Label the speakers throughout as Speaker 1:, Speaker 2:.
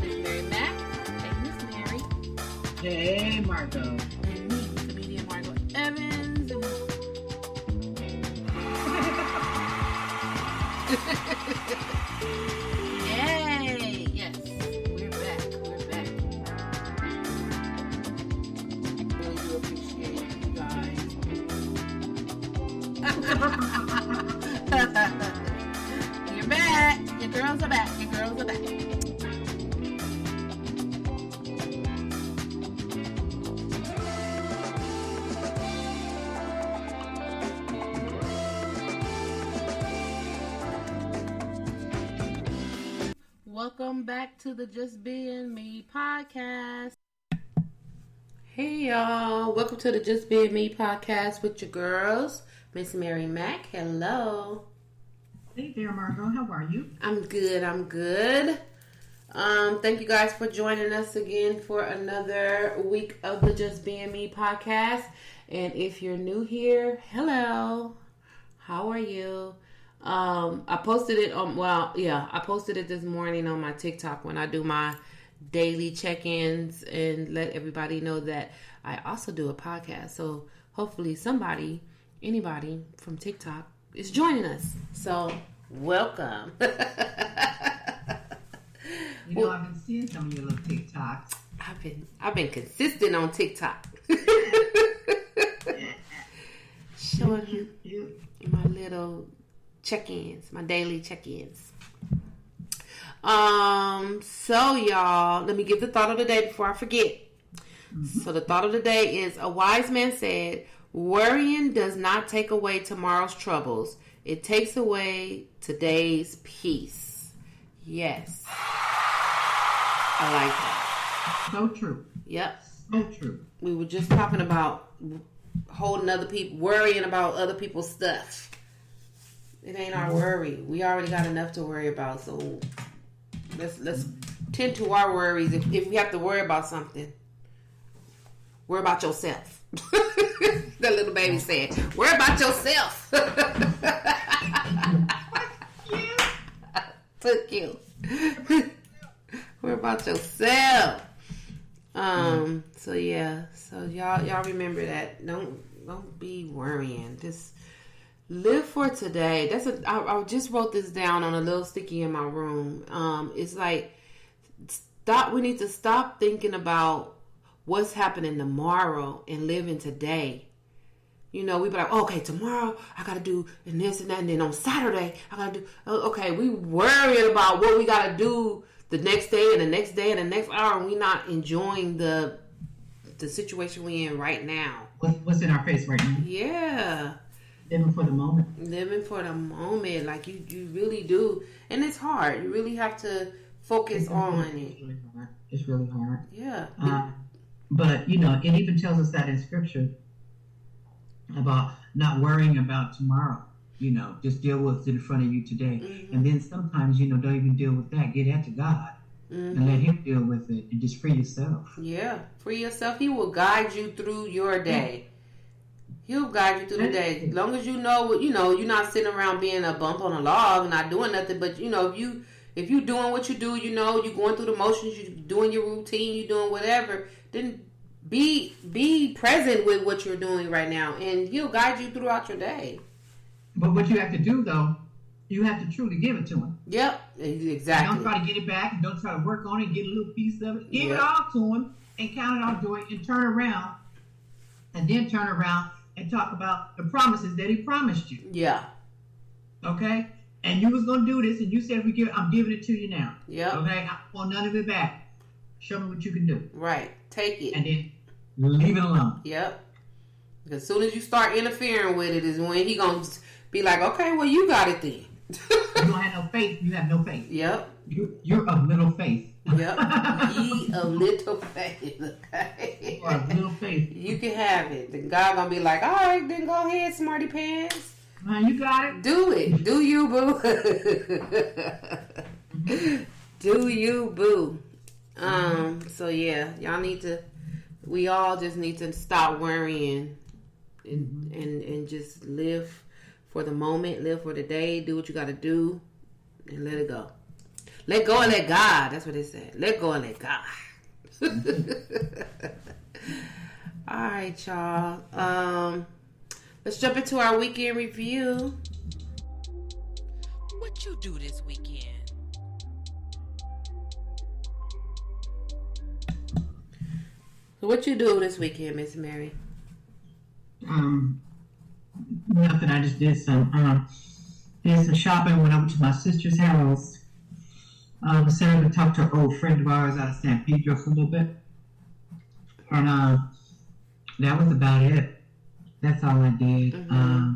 Speaker 1: Mary Mac. Hey, Miss Mary.
Speaker 2: Hey, Margot.
Speaker 1: And me, comedian Margot Evans. Yay! Yes, we're back. We're back. Really do appreciate you guys. You're back. Your girls are back. Your girls are back. Welcome back to the Just Being Me podcast. Hey y'all, welcome to the Just Being Me podcast with your girls, Miss Mary Mac. Hello.
Speaker 2: Hey there, Margot. How are you?
Speaker 1: I'm good. Thank you guys for joining us again for another week of the Just Being Me podcast. And if you're new here, hello. How are you? I posted it I posted it this morning on my TikTok when I do my daily check-ins and let everybody know that I also do a podcast. So hopefully anybody from TikTok is joining us. So welcome.
Speaker 2: You know, I've been seeing some of your little TikToks.
Speaker 1: I've been consistent on TikTok. Showing you my little check-ins, my daily check-ins. So y'all, let me give the thought of the day before I forget. Mm-hmm. So the thought of the day is, a wise man said, worrying does not take away tomorrow's troubles. It takes away today's peace. Yes. I like that.
Speaker 2: So true.
Speaker 1: Yep.
Speaker 2: So true.
Speaker 1: We were just talking about holding other people, worrying about other people's stuff. It ain't our worry. We already got enough to worry about. So let's tend to our worries. If we have to worry about something, worry about yourself. The little baby said, worry about yourself. Took you. Worry about yourself. So yeah. So y'all remember that. Don't be worrying. Just live for today. I just wrote this down on a little sticky in my room. It's like, we need to stop thinking about what's happening tomorrow and living today. You know, we be like, okay, tomorrow I gotta do and this and that, and then on Saturday I gotta do. Okay, we worried about what we gotta do the next day and the next day and the next hour, and we not enjoying the situation we in right now.
Speaker 2: What's in our face right now?
Speaker 1: Yeah.
Speaker 2: Living for the moment.
Speaker 1: Living for the moment, like you really do, and it's hard. You really have to focus on it.
Speaker 2: It's really hard.
Speaker 1: Yeah.
Speaker 2: But you know, it even tells us that in Scripture about not worrying about tomorrow. You know, just deal with what's in front of you today, and then sometimes don't even deal with that. Get that to God and let Him deal with it, and just free yourself.
Speaker 1: Yeah, free yourself. He will guide you through your day. He'll guide you through the day. As long as you know, you're not sitting around being a bump on a log, not doing nothing. But, if you doing what you do, you're going through the motions, you're doing your routine, you're doing whatever, then be present with what you're doing right now. And He'll guide you throughout your day.
Speaker 2: But what you have to do, though, you have to truly give it to Him.
Speaker 1: Yep, exactly.
Speaker 2: Don't try to get it back and don't try to work on it and get a little piece of it. Give it all to Him and count it all joy and turn around. And then turn around and talk about the promises that He promised you.
Speaker 1: Yeah.
Speaker 2: Okay? And you was going to do this, and you said, I'm giving it to you now.
Speaker 1: Yeah.
Speaker 2: Okay? I want none of it back. Show me what you can do.
Speaker 1: Right. Take it.
Speaker 2: And then leave it alone.
Speaker 1: Yep. Because as soon as you start interfering with it is when He going to be like, okay, well, you got it then.
Speaker 2: You don't have no faith. You have no faith.
Speaker 1: Yep.
Speaker 2: You're of little faith.
Speaker 1: Yep. Ye of little faith. Okay.
Speaker 2: You're of little faith.
Speaker 1: You can have it. Then God gonna be like, all right, then go ahead, smarty pants.
Speaker 2: You got it.
Speaker 1: Do it. Do you, boo? Do you, boo? So yeah, we all just need to stop worrying and just live for the moment, live for the day, do what you got to do, and let it go. Let go and let God. That's what it said. Let go and let God. All right, y'all. Let's jump into our weekend review. What you do this weekend? So what you do this weekend, Miss Mary?
Speaker 2: Nothing. I just did some shopping. Went over to my sister's house. Sat and talked to an old friend of ours out of San Pedro for a little bit, and that was about it. That's all I did. Mm-hmm.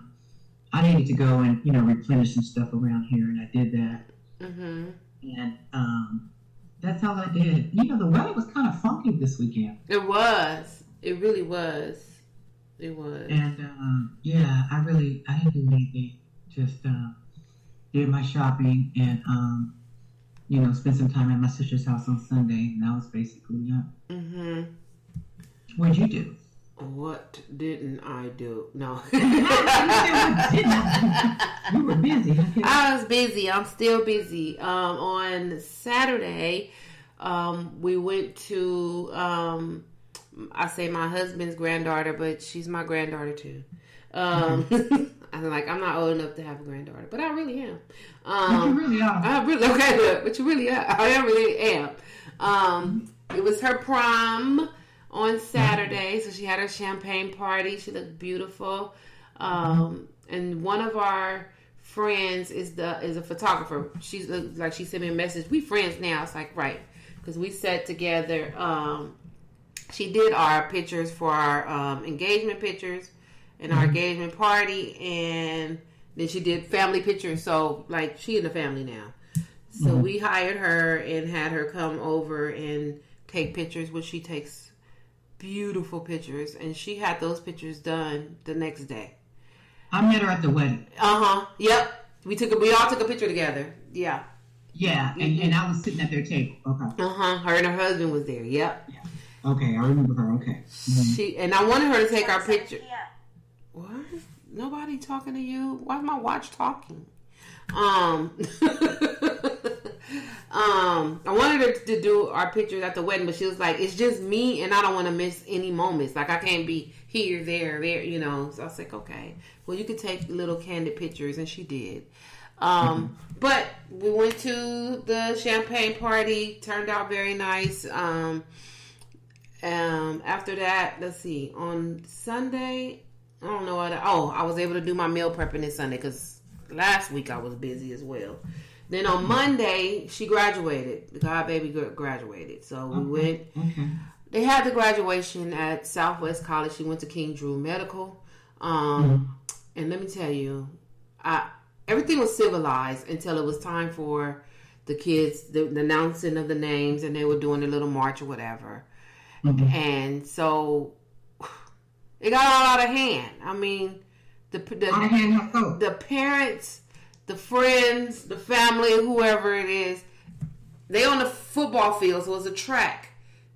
Speaker 2: I needed to go and replenish some stuff around here, and I did that. Mm-hmm. And that's all I did. The weather was kind of funky this weekend.
Speaker 1: It was. It really was. It was.
Speaker 2: And I didn't do anything. Just did my shopping and spent some time at my sister's house on Sunday, and that was basically it. Mm-hmm. What'd you do?
Speaker 1: What didn't I do? No.
Speaker 2: You were busy.
Speaker 1: I was busy. I'm still busy. On Saturday, we went to, I say my husband's granddaughter, but she's my granddaughter too. I'm not old enough to have a granddaughter, but I really am.
Speaker 2: But you really are.
Speaker 1: But you really are. I really am. It was her prom on Saturday, so she had her champagne party. She looked beautiful. And one of our friends is a photographer. She sent me a message. We friends now. It's like, right, because we sat together. She did our pictures for our engagement pictures and our engagement party, and then she did family pictures. So she in the family now. So we hired her and had her come over and take pictures, which she takes beautiful pictures, and she had those pictures done the next day.
Speaker 2: I met her at the wedding.
Speaker 1: Yep. We all took a picture together. Yeah.
Speaker 2: Yeah, and I was sitting at their table. Okay.
Speaker 1: Her and her husband was there. Yep.
Speaker 2: Yeah. Okay, I remember her. Okay.
Speaker 1: Mm-hmm. I wanted her to take our picture. What? Nobody talking to you? Why is my watch talking? I wanted her to do our pictures at the wedding, but she was like, it's just me and I don't want to miss any moments. I can't be here, there, So I was like, okay, well, you could take little candid pictures, and she did. But we went to the champagne party, turned out very nice. After that, let's see, on Sunday, I don't know what, I was able to do my meal prepping this Sunday because last week I was busy as well. Then on Monday, she graduated. The god baby graduated. So we went. Okay. They had the graduation at Southwest College. She went to King Drew Medical. And let me tell you, everything was civilized until it was time for the kids, the announcing of the names, and they were doing a little march or whatever. Mm-hmm. And so it got all out of hand. I mean, the parents, the friends, the family, whoever it is, they on the football field, so it's a track.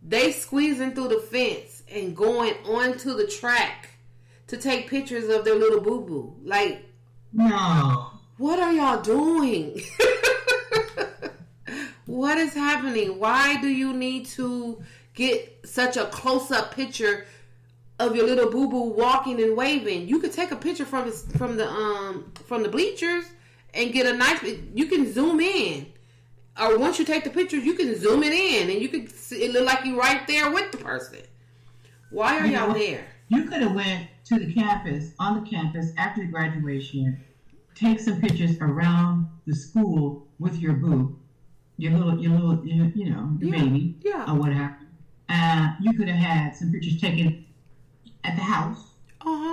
Speaker 1: They squeezing through the fence and going onto the track to take pictures of their little boo-boo.
Speaker 2: No.
Speaker 1: What are y'all doing? What is happening? Why do you need to get such a close-up picture of your little boo-boo walking and waving? You could take a picture from the bleachers and get a nice. You can zoom in, or once you take the picture, you can zoom it in, and you can see, it look like you right there with the person. Why are y'all there?
Speaker 2: You could have went to the campus, on the campus after the graduation, take some pictures around the school with your boo, your little, baby, or what happened. You could have had some pictures taken at the house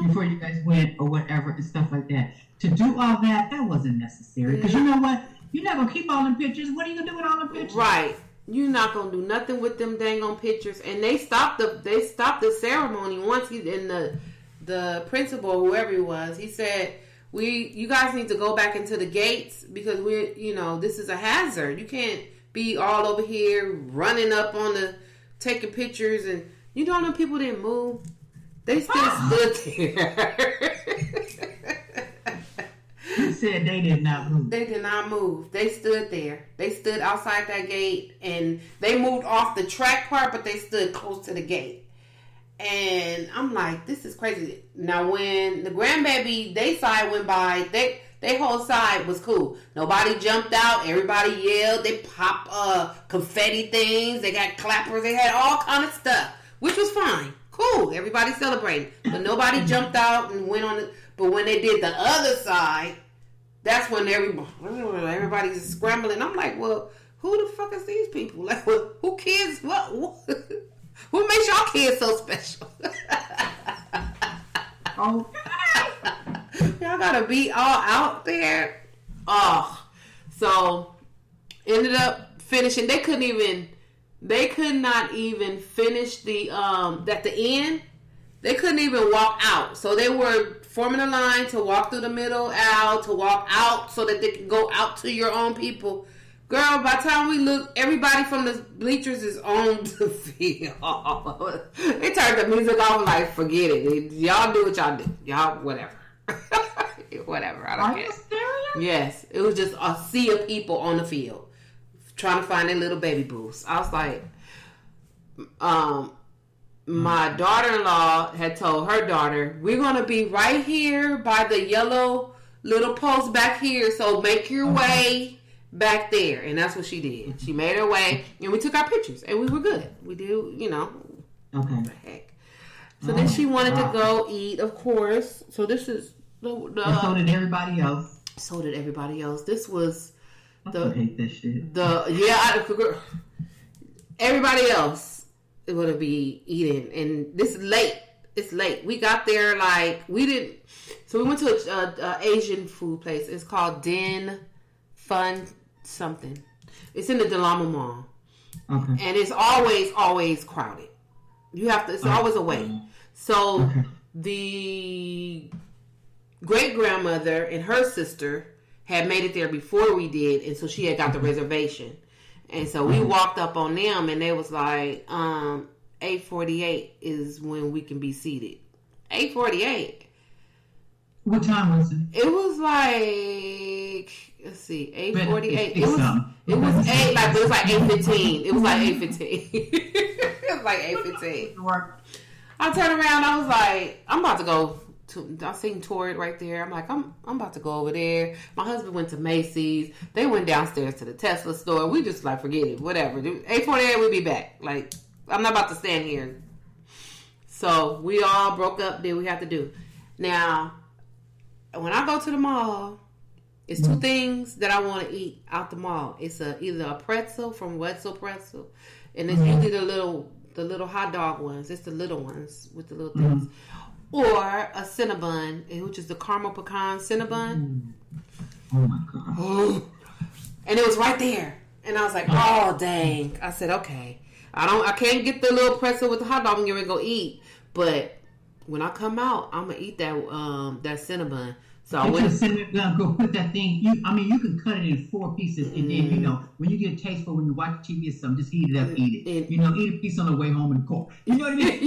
Speaker 2: before you guys went or whatever and stuff like that. To do all that wasn't necessary. Because you know what? You're not going to keep all them pictures. What are you going to do with all them pictures?
Speaker 1: Right. You're not going to do nothing with them dang on pictures. And they stopped the ceremony once the principal, whoever he was, he said, you guys need to go back into the gates because this is a hazard. You can't be all over here running up on taking pictures, and them people didn't move. They still stood there.
Speaker 2: said they did not move.
Speaker 1: They did not move. They stood there. They stood outside that gate, and they moved off the track part, but they stood close to the gate. And I'm like, this is crazy. Now, when the grandbaby, they side went by, they whole side was cool. Nobody jumped out. Everybody yelled. They popped confetti things. They got clappers. They had all kind of stuff, which was fine. Cool. Everybody celebrated. But nobody jumped out and went on it. But when they did the other side, that's when everybody's scrambling. I'm like, well, who the fuck is these people? Like, well, who kids? What who makes y'all kids so special?
Speaker 2: Oh,
Speaker 1: y'all gotta be all out there. Oh, so ended up finishing. They could not even finish the at the end. They couldn't even walk out. So they were forming a line to walk through the middle aisle, to walk out so that they could go out to your own people. Girl, by the time we look, everybody from the bleachers is on the field. They turned the music off like, forget it. Y'all do what y'all do. Y'all, whatever. Whatever. I don't care.
Speaker 2: You serious?
Speaker 1: Yes. It was just a sea of people on the field trying to find their little baby boos. I was like, my daughter-in-law had told her daughter, we're going to be right here by the yellow little post back here, so make your way back there. And that's what she did. She made her way, and we took our pictures, and we were good. We do,
Speaker 2: Okay.
Speaker 1: What the heck. So then she wanted to go eat, of course. So this is
Speaker 2: and so did everybody else.
Speaker 1: So did everybody else. This was
Speaker 2: I hate that shit.
Speaker 1: Everybody else would be eating, and this is late. It's late. We got there we didn't. So we went to a Asian food place. It's called Din Fun something. It's in the Delama Mall, and it's always crowded. You have to. It's always a wait. So the great grandmother and her sister had made it there before we did, and so she had got the reservation. And so we walked up on them, and they was like, 8:48 is when we can be seated. 8:48.
Speaker 2: What time was it?
Speaker 1: It was like, let's see, 8:48. It was 8, like, it was like 8:15. It was like 8:15. It was like 8:15. I turned around, I was like, I'm about to go. I seen Torrid right there. I'm like, I'm about to go over there. My husband went to Macy's. They went downstairs to the Tesla store. We just like, forget it, whatever. 8:48, we'll be back. Like, I'm not about to stand here. So we all broke up. Did we have to do? Now, when I go to the mall, it's two things that I want to eat out the mall. It's either a pretzel from Wetzel Pretzel, and it's usually the little hot dog ones. It's the little ones with the little things. Or a Cinnabon, which is the caramel pecan Cinnabon.
Speaker 2: Oh my God.
Speaker 1: And it was right there. And I was like, oh dang. I said, okay. I can't get the little pretzel with the hot dog and get ready to go eat. But when I come out, I'm gonna eat that Cinnabon. So I went
Speaker 2: to go put that thing. You can cut it in 4 pieces, and then when you get a taste for when you watch TV or something, just heat it up, eat it. Eat a piece on the way home in the car. You know what I mean?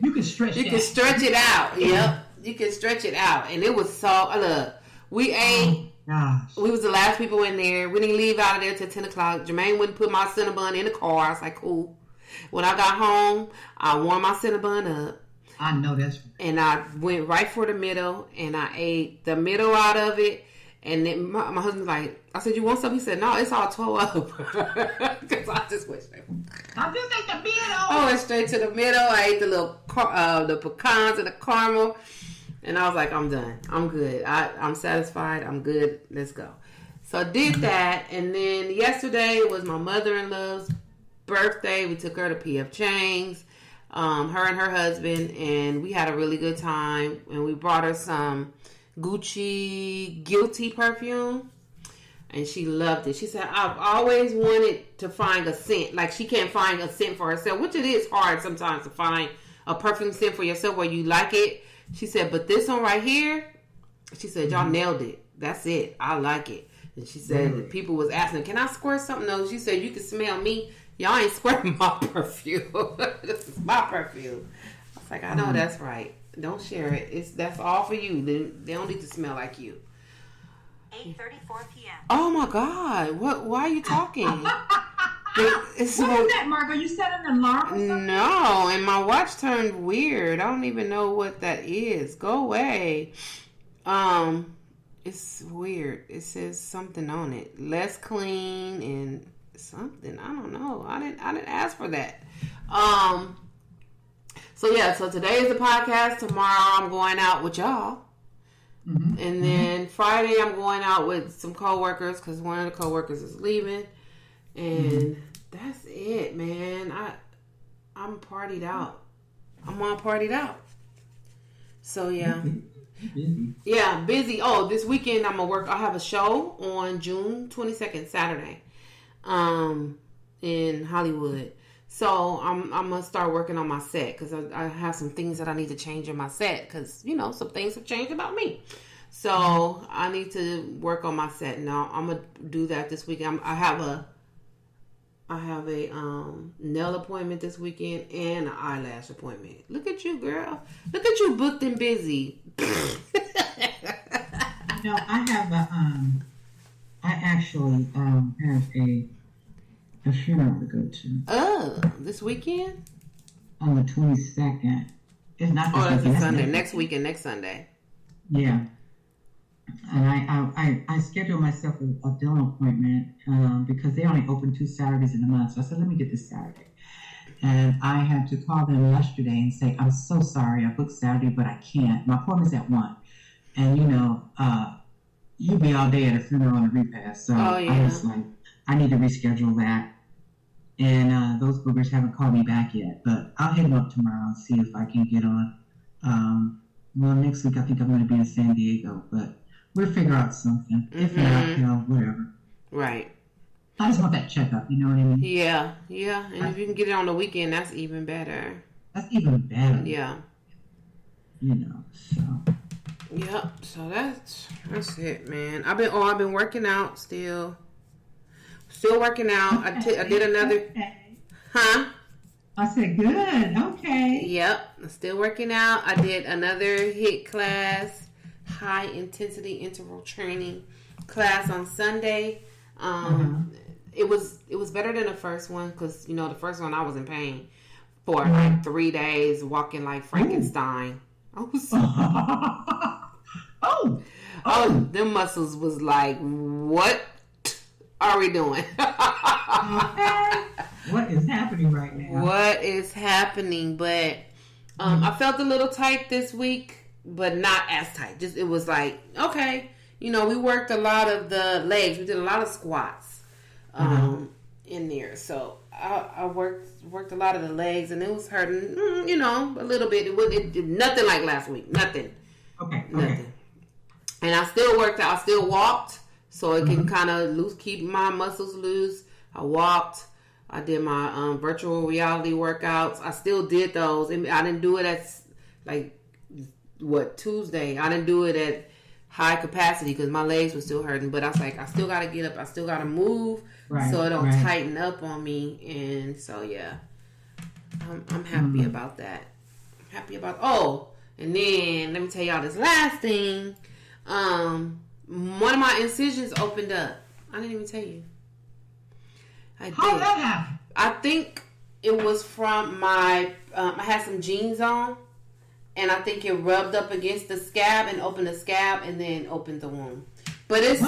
Speaker 2: You can stretch. You can stretch
Speaker 1: it out. Yep, you can stretch it out, and it was so. Look, we ate.
Speaker 2: Gosh.
Speaker 1: We was the last people in there. We didn't leave out of there till 10 o'clock. Jermaine wouldn't put my Cinnabon in the car. I was like, cool. When I got home, I warmed my Cinnabon up.
Speaker 2: I know that's right.
Speaker 1: And I went right for the middle, and I ate the middle out of it. And then my husband's like, I said, you want something? He said, no, it's all tore up. Because I just went straight.
Speaker 2: I just ate the middle.
Speaker 1: I went straight to the middle. I ate the little the pecans and the caramel. And I was like, I'm done. I'm good. I'm satisfied. I'm good. Let's go. So I did that. And then yesterday was my mother-in-law's birthday. We took her to P.F. Chang's. Her and her husband, and we had a really good time, and we brought her some Gucci Guilty perfume, and she loved it. She said, I've always wanted to find a scent, like she can't find a scent for herself, which it is hard sometimes to find a perfume scent for yourself where you like it. She said, but this one right here, she said, y'all nailed it. That's it. I like it. And she said, that people was asking, can I squirt something? No, she said, you can smell me. Y'all ain't squirting my perfume. This is my perfume. I was like, I know that's right. Don't share it. That's all for you. They don't need to smell like you.
Speaker 3: 8:34 p.m.
Speaker 1: Oh my God! What? Why are you talking?
Speaker 2: What is that, Margot? You set an alarm or something?
Speaker 1: No, and my watch turned weird. I don't even know what that is. Go away. It's weird. It says something on it. Less clean and something. I don't know. I didn't ask for that. So today is the podcast. Tomorrow I'm going out with y'all. Mm-hmm. And then Friday I'm going out with some coworkers because one of the coworkers is leaving. And that's it, man. I'm partied out. I'm all partied out. So yeah.
Speaker 2: Busy.
Speaker 1: Yeah, busy. Oh, this weekend I'm gonna work. I have a show on June 22nd, Saturday, in Hollywood. So I'm gonna start working on my set because I have some things that I need to change in my set because some things have changed about me. So I need to work on my set now. I'm gonna do that this weekend. I have a nail appointment this weekend and an eyelash appointment. Look at you, girl. Look at you, booked and busy.
Speaker 2: I have I actually have a funeral to go to.
Speaker 1: Oh, this weekend?
Speaker 2: On the 22nd. It's not this
Speaker 1: that's
Speaker 2: weekend.
Speaker 1: a Sunday. Next weekend, next Sunday.
Speaker 2: Yeah. And I scheduled myself a dental appointment because they only open 2 Saturdays in a month. So I said, let me get this Saturday. And I had to call them yesterday and say, I'm so sorry. I booked Saturday, but I can't. My appointment's at 1. And, you'll be all day at a funeral and a repast. So I was like, I need to reschedule that. And those boogers haven't called me back yet. But I'll hit them up tomorrow and see if I can get on. Next week I think I'm going to be in San Diego. But we'll figure out something. If not, whatever.
Speaker 1: Right.
Speaker 2: I just want that checkup, you know what I mean?
Speaker 1: Yeah. And if you can get it on the weekend, that's even better.
Speaker 2: That's even better.
Speaker 1: Yeah.
Speaker 2: So.
Speaker 1: Yep. So that's it, man. I've been working out still. Still working out. I did another.
Speaker 2: Okay.
Speaker 1: Huh?
Speaker 2: I said good. Okay.
Speaker 1: Yep. I'm still working out. I did another HIIT class, high intensity interval training class on Sunday. It was better than the first one because the first one I was in pain for like 3 days, walking like Frankenstein. I was them muscles was like, what are we doing?
Speaker 2: What is happening right now?
Speaker 1: What is happening? But I felt a little tight this week, but not as tight. Just it was like, okay, we worked a lot of the legs. We did a lot of squats in there. So I worked a lot of the legs, and it was hurting, a little bit. It nothing like last week. Nothing.
Speaker 2: Okay.
Speaker 1: Nothing. And I still worked out. I still walked, so it can kind of keep my muscles loose. I walked. I did my virtual reality workouts. I still did those. I didn't do it at Tuesday. I didn't do it at high capacity because my legs were still hurting. But I was like, I still got to get up. I still got to move so it don't tighten up on me. And so, yeah, I'm happy about that. I'm happy about... Oh, and then let me tell y'all this last thing. One of my incisions opened up. I didn't even tell you.
Speaker 2: How did that happen?
Speaker 1: I think it was from my... I had some jeans on. And I think it rubbed up against the scab and opened the scab and then opened the wound. But it's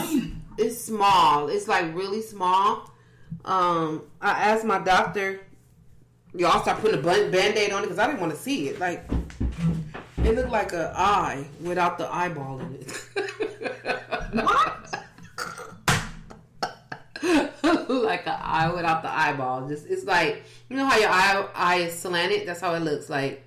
Speaker 1: small. It's like really small. I asked my doctor, y'all start putting a Band-Aid on it because I didn't want to see it. Like, it looked like an eye without the eyeball in it.
Speaker 2: What?
Speaker 1: Like an eye without the eyeball. It's like, you know how your eye is slanted? That's how it looks like.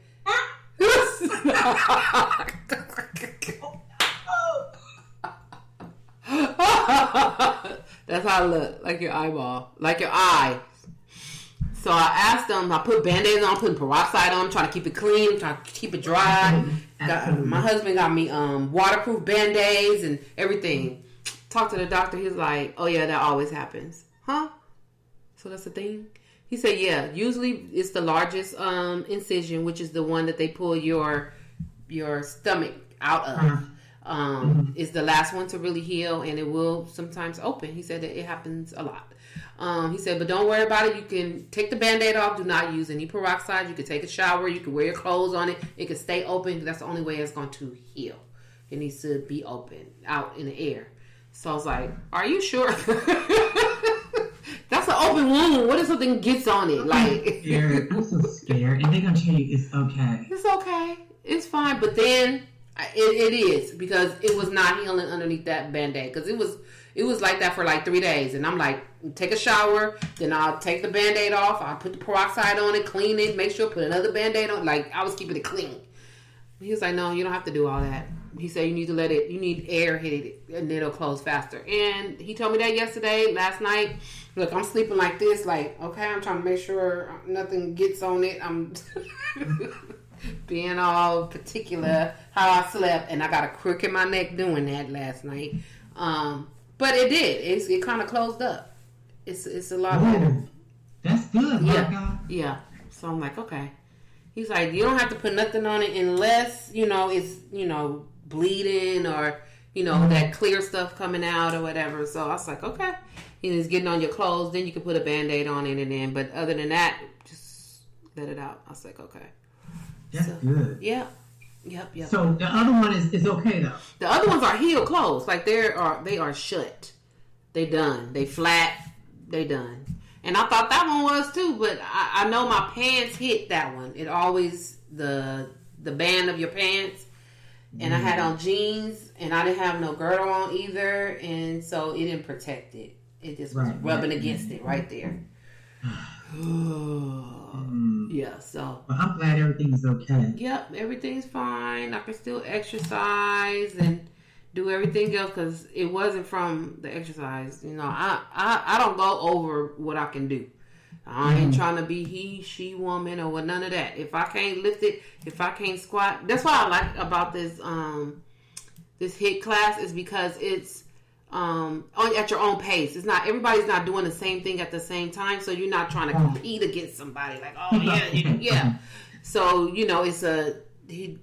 Speaker 1: That's how it looked, like your eyeball, like your eye. So I asked them, I put Band-Aids on, putting peroxide on, trying to keep it clean, trying to keep it dry. My husband got me waterproof Band-Aids and everything. Talked to the doctor, he's like, oh yeah, that always happens. Huh? So that's the thing? He said, yeah, usually it's the largest incision, which is the one that they pull your stomach out is the last one to really heal, and it will sometimes open. He said that it happens a lot. He said, but don't worry about it. You can take the Band-Aid off. Do not use any peroxide. You can take a shower. You can wear your clothes on it. It can stay open. That's the only way it's going to heal. It needs to be open, out in the air. So I was like, are you sure? That's an open wound. What if something gets on it? Like,
Speaker 2: I'm so scared. And they're going to tell you it's okay.
Speaker 1: It's okay. It's fine. But then it is, because it was not healing underneath that Band-Aid. Because it was like that for like 3 days. And I'm like, take a shower. Then I'll take the Band-Aid off. I'll put the peroxide on it, clean it, make sure, put another Band-Aid on. Like, I was keeping it clean. He was like, no, you don't have to do all that. He said you need air hit it, and it'll close faster. And he told me that last night. Look, I'm sleeping like this, like, okay, I'm trying to make sure nothing gets on it. I'm being all particular how I slept, and I got a crook in my neck doing that last night. But it did. It kind of closed up. It's a lot better.
Speaker 2: That's good,
Speaker 1: yeah. Yeah. So I'm like, okay. He's like, you don't have to put nothing on it unless, it's, bleeding or, that clear stuff coming out or whatever. So I was like, okay. He's getting on your clothes, then you can put a Band-Aid on it, and then, but other than that, just let it out. I was like, okay.
Speaker 2: That's good.
Speaker 1: Yeah. Yep.
Speaker 2: So the other one is okay though.
Speaker 1: The other ones are healed closed. Like they are shut. They done. They flat. They done. And I thought that one was too, but I know my pants hit that one. It always the band of your pants. And I had on jeans, and I didn't have no girdle on either, and so it didn't protect it. It just was rubbing against it right there. Yeah, so.
Speaker 2: Well, I'm glad everything's okay.
Speaker 1: Yep, everything's fine. I can still exercise and do everything else because it wasn't from the exercise. I don't go over what I can do. I ain't trying to be he, she, woman, or none of that. If I can't lift it, if I can't squat, that's what I like about this this HIIT class is because it's at your own pace. It's not everybody's not doing the same thing at the same time, so you're not trying to compete against somebody. Like, oh yeah. So it's what do you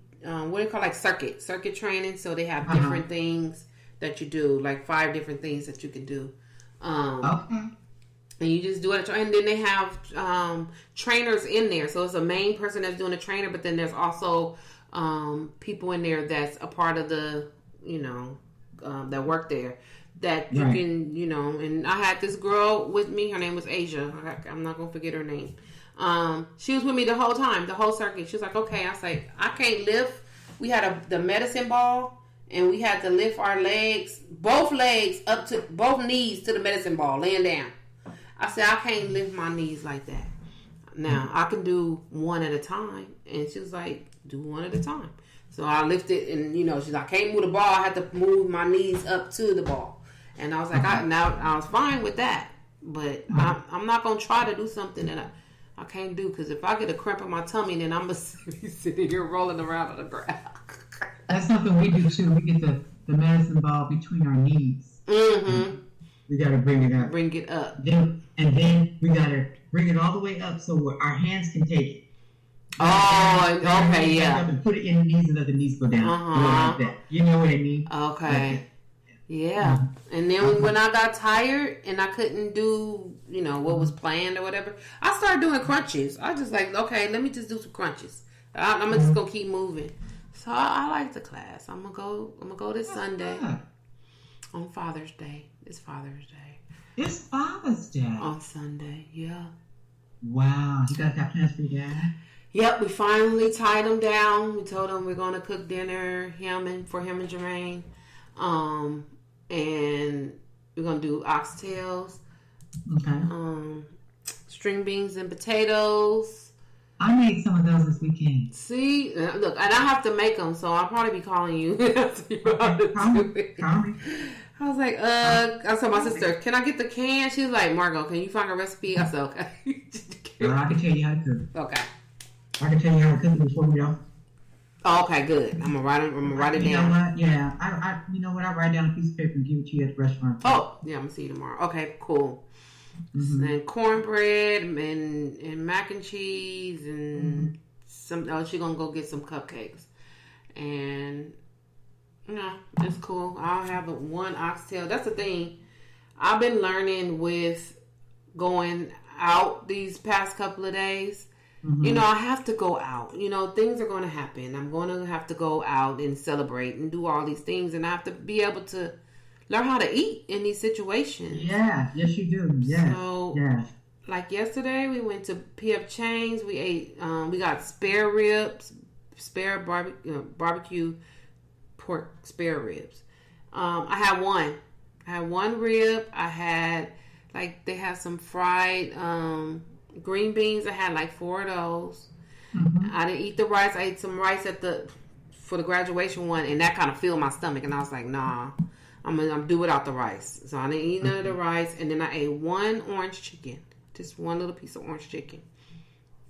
Speaker 1: call, like circuit training. So they have different things that you do, like 5 different things that you can do.
Speaker 2: Okay.
Speaker 1: And you just do it. And then they have trainers in there. So it's a main person that's doing the trainer, but then there's also people in there that's a part of the, that work there. That you can, and I had this girl with me. Her name was Asia. I'm not going to forget her name. She was with me the whole time, the whole circuit. She was like, okay. I was like, I can't lift. We had the medicine ball. And we had to lift our both knees to the medicine ball, laying down. I said, I can't lift my knees like that. Now, I can do one at a time. And she was like, do one at a time. So I lifted, and, she's like, I can't move the ball. I had to move my knees up to the ball. And I was like, I was fine with that. But I'm not going to try to do something that I can't do. Because if I get a cramp in my tummy, then I'm going to be sitting here rolling around on the ground.
Speaker 2: That's something we do, too. We get the medicine ball between our knees.
Speaker 1: Mm-hmm.
Speaker 2: We got to bring it up.
Speaker 1: Bring it up.
Speaker 2: Then we got to bring it all the way up so our hands can take it.
Speaker 1: Oh, okay, yeah.
Speaker 2: And put it in the knees and let the knees go down. Like that. You know what I mean?
Speaker 1: Okay.
Speaker 2: Like
Speaker 1: yeah. And then when I got tired and I couldn't do, what was planned or whatever, I started doing crunches. I just like, okay, let me just do some crunches. I'm just going to keep moving. So I like the class. I'm gonna go this Sunday on Father's Day. It's Father's Day.
Speaker 2: It's Father's Day
Speaker 1: on Sunday. Yeah.
Speaker 2: Wow, you got that plans for your dad?
Speaker 1: Yep, we finally tied him down. We told him we're gonna cook dinner for him and Jermaine, and we're gonna do oxtails, string beans and potatoes.
Speaker 2: I made some of those this weekend.
Speaker 1: See, look, and I have to make them, so I'll probably be calling you.
Speaker 2: Call me.
Speaker 1: I was like, I told my sister, can I get the can? She was like, Margot, can you find a recipe? I said, okay.
Speaker 2: Well, I can tell you how to cook.
Speaker 1: Okay.
Speaker 2: I can tell you how to cook it before we go.
Speaker 1: Oh, okay, good. I'm gonna write it down.
Speaker 2: You know what? Yeah, I you know what? I write down a piece of paper and give it to you at the restaurant.
Speaker 1: Oh, yeah, I'm gonna see you tomorrow. Okay, cool. Mm-hmm. And cornbread and mac and cheese and some. Oh, she's gonna go get some cupcakes, and No, it's cool. I'll have one oxtail. That's the thing. I've been learning with going out these past couple of days. Mm-hmm. You know, I have to go out. You know, things are going to happen. I'm going to have to go out and celebrate and do all these things. And I have to be able to learn how to eat in these situations.
Speaker 2: Yeah. Yes, you do. Yeah.
Speaker 1: So, like yesterday, we went to P.F. Chang's. We ate, we got spare ribs, barbecue pork spare ribs. I had one rib. I had, like, they had some fried green beans. I had like 4 of those. Mm-hmm. I didn't eat the rice. I ate some rice for the graduation one, and that kind of filled my stomach. And I was like, nah, I'm gonna do without the rice. So I didn't eat none of the rice. And then I ate one orange chicken, just one little piece of orange chicken.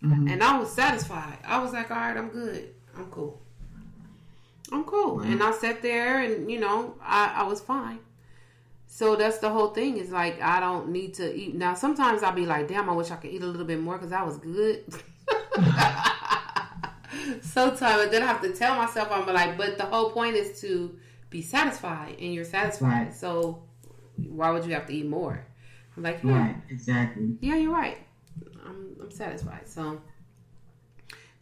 Speaker 1: Mm-hmm. And I was satisfied. I was like, all right, I'm good. I'm cool. Right. And I sat there, and you know, I was fine. So that's the whole thing. Is like, I don't need to eat. Now, sometimes I'll be like, damn, I wish I could eat a little bit more because I was good. Sometimes, and then I have to tell myself, I'm like, but the whole point is to be satisfied, and you're satisfied. Right. So why would you have to eat more? I'm like, yeah.
Speaker 2: Right, exactly.
Speaker 1: Yeah, you're right. I'm satisfied. So,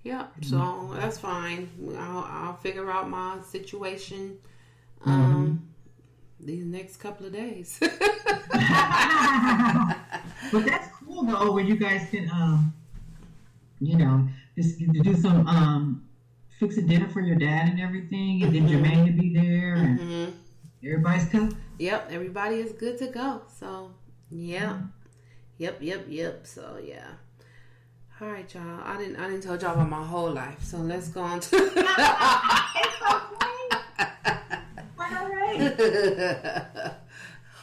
Speaker 1: yeah. So that's fine. I'll figure out my situation. These next couple of days.
Speaker 2: But that's cool though, when you guys can, you know, just to do some fix a dinner for your dad and everything, and then Jermaine to be there, and everybody's cool.
Speaker 1: Yep, everybody is good to go. So yeah, yep. So yeah. All right, y'all. I didn't tell y'all about my whole life, so let's go on to.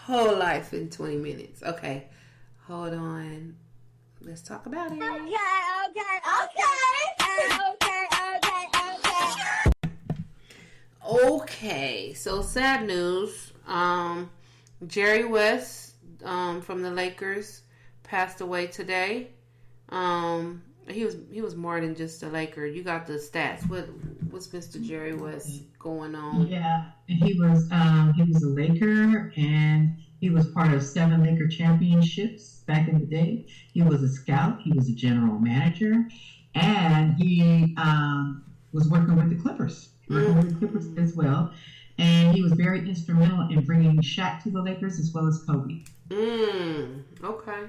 Speaker 1: Whole life in 20 minutes. Okay, hold on. Let's talk about it. Okay. So sad news. Jerry West, from the Lakers, passed away today. He was more than just a Laker. You got the stats. What's Mr. Jerry West going on?
Speaker 2: Yeah, he was a Laker, and he was part of 7 Laker championships back in the day. He was a scout. He was a general manager, and he was working with the Clippers. As well, and he was very instrumental in bringing Shaq to the Lakers as well as Kobe.
Speaker 1: Okay.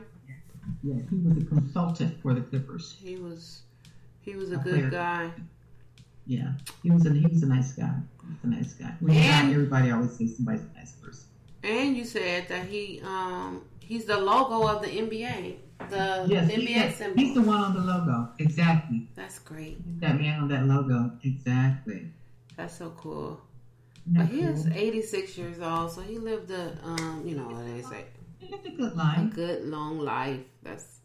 Speaker 2: Yeah, he was a consultant for the Clippers.
Speaker 1: He was a good guy.
Speaker 2: Yeah, he was a nice guy. And everybody always says somebody's a nice person.
Speaker 1: And you said that he's the logo of the NBA. The NBA symbol.
Speaker 2: He's the one on the logo. Exactly.
Speaker 1: That's great.
Speaker 2: He's that man on that logo. Exactly.
Speaker 1: That's so cool. But he is 86 years old, so he lived a you know what they say.
Speaker 2: He lived a good life.
Speaker 1: A good long life. That's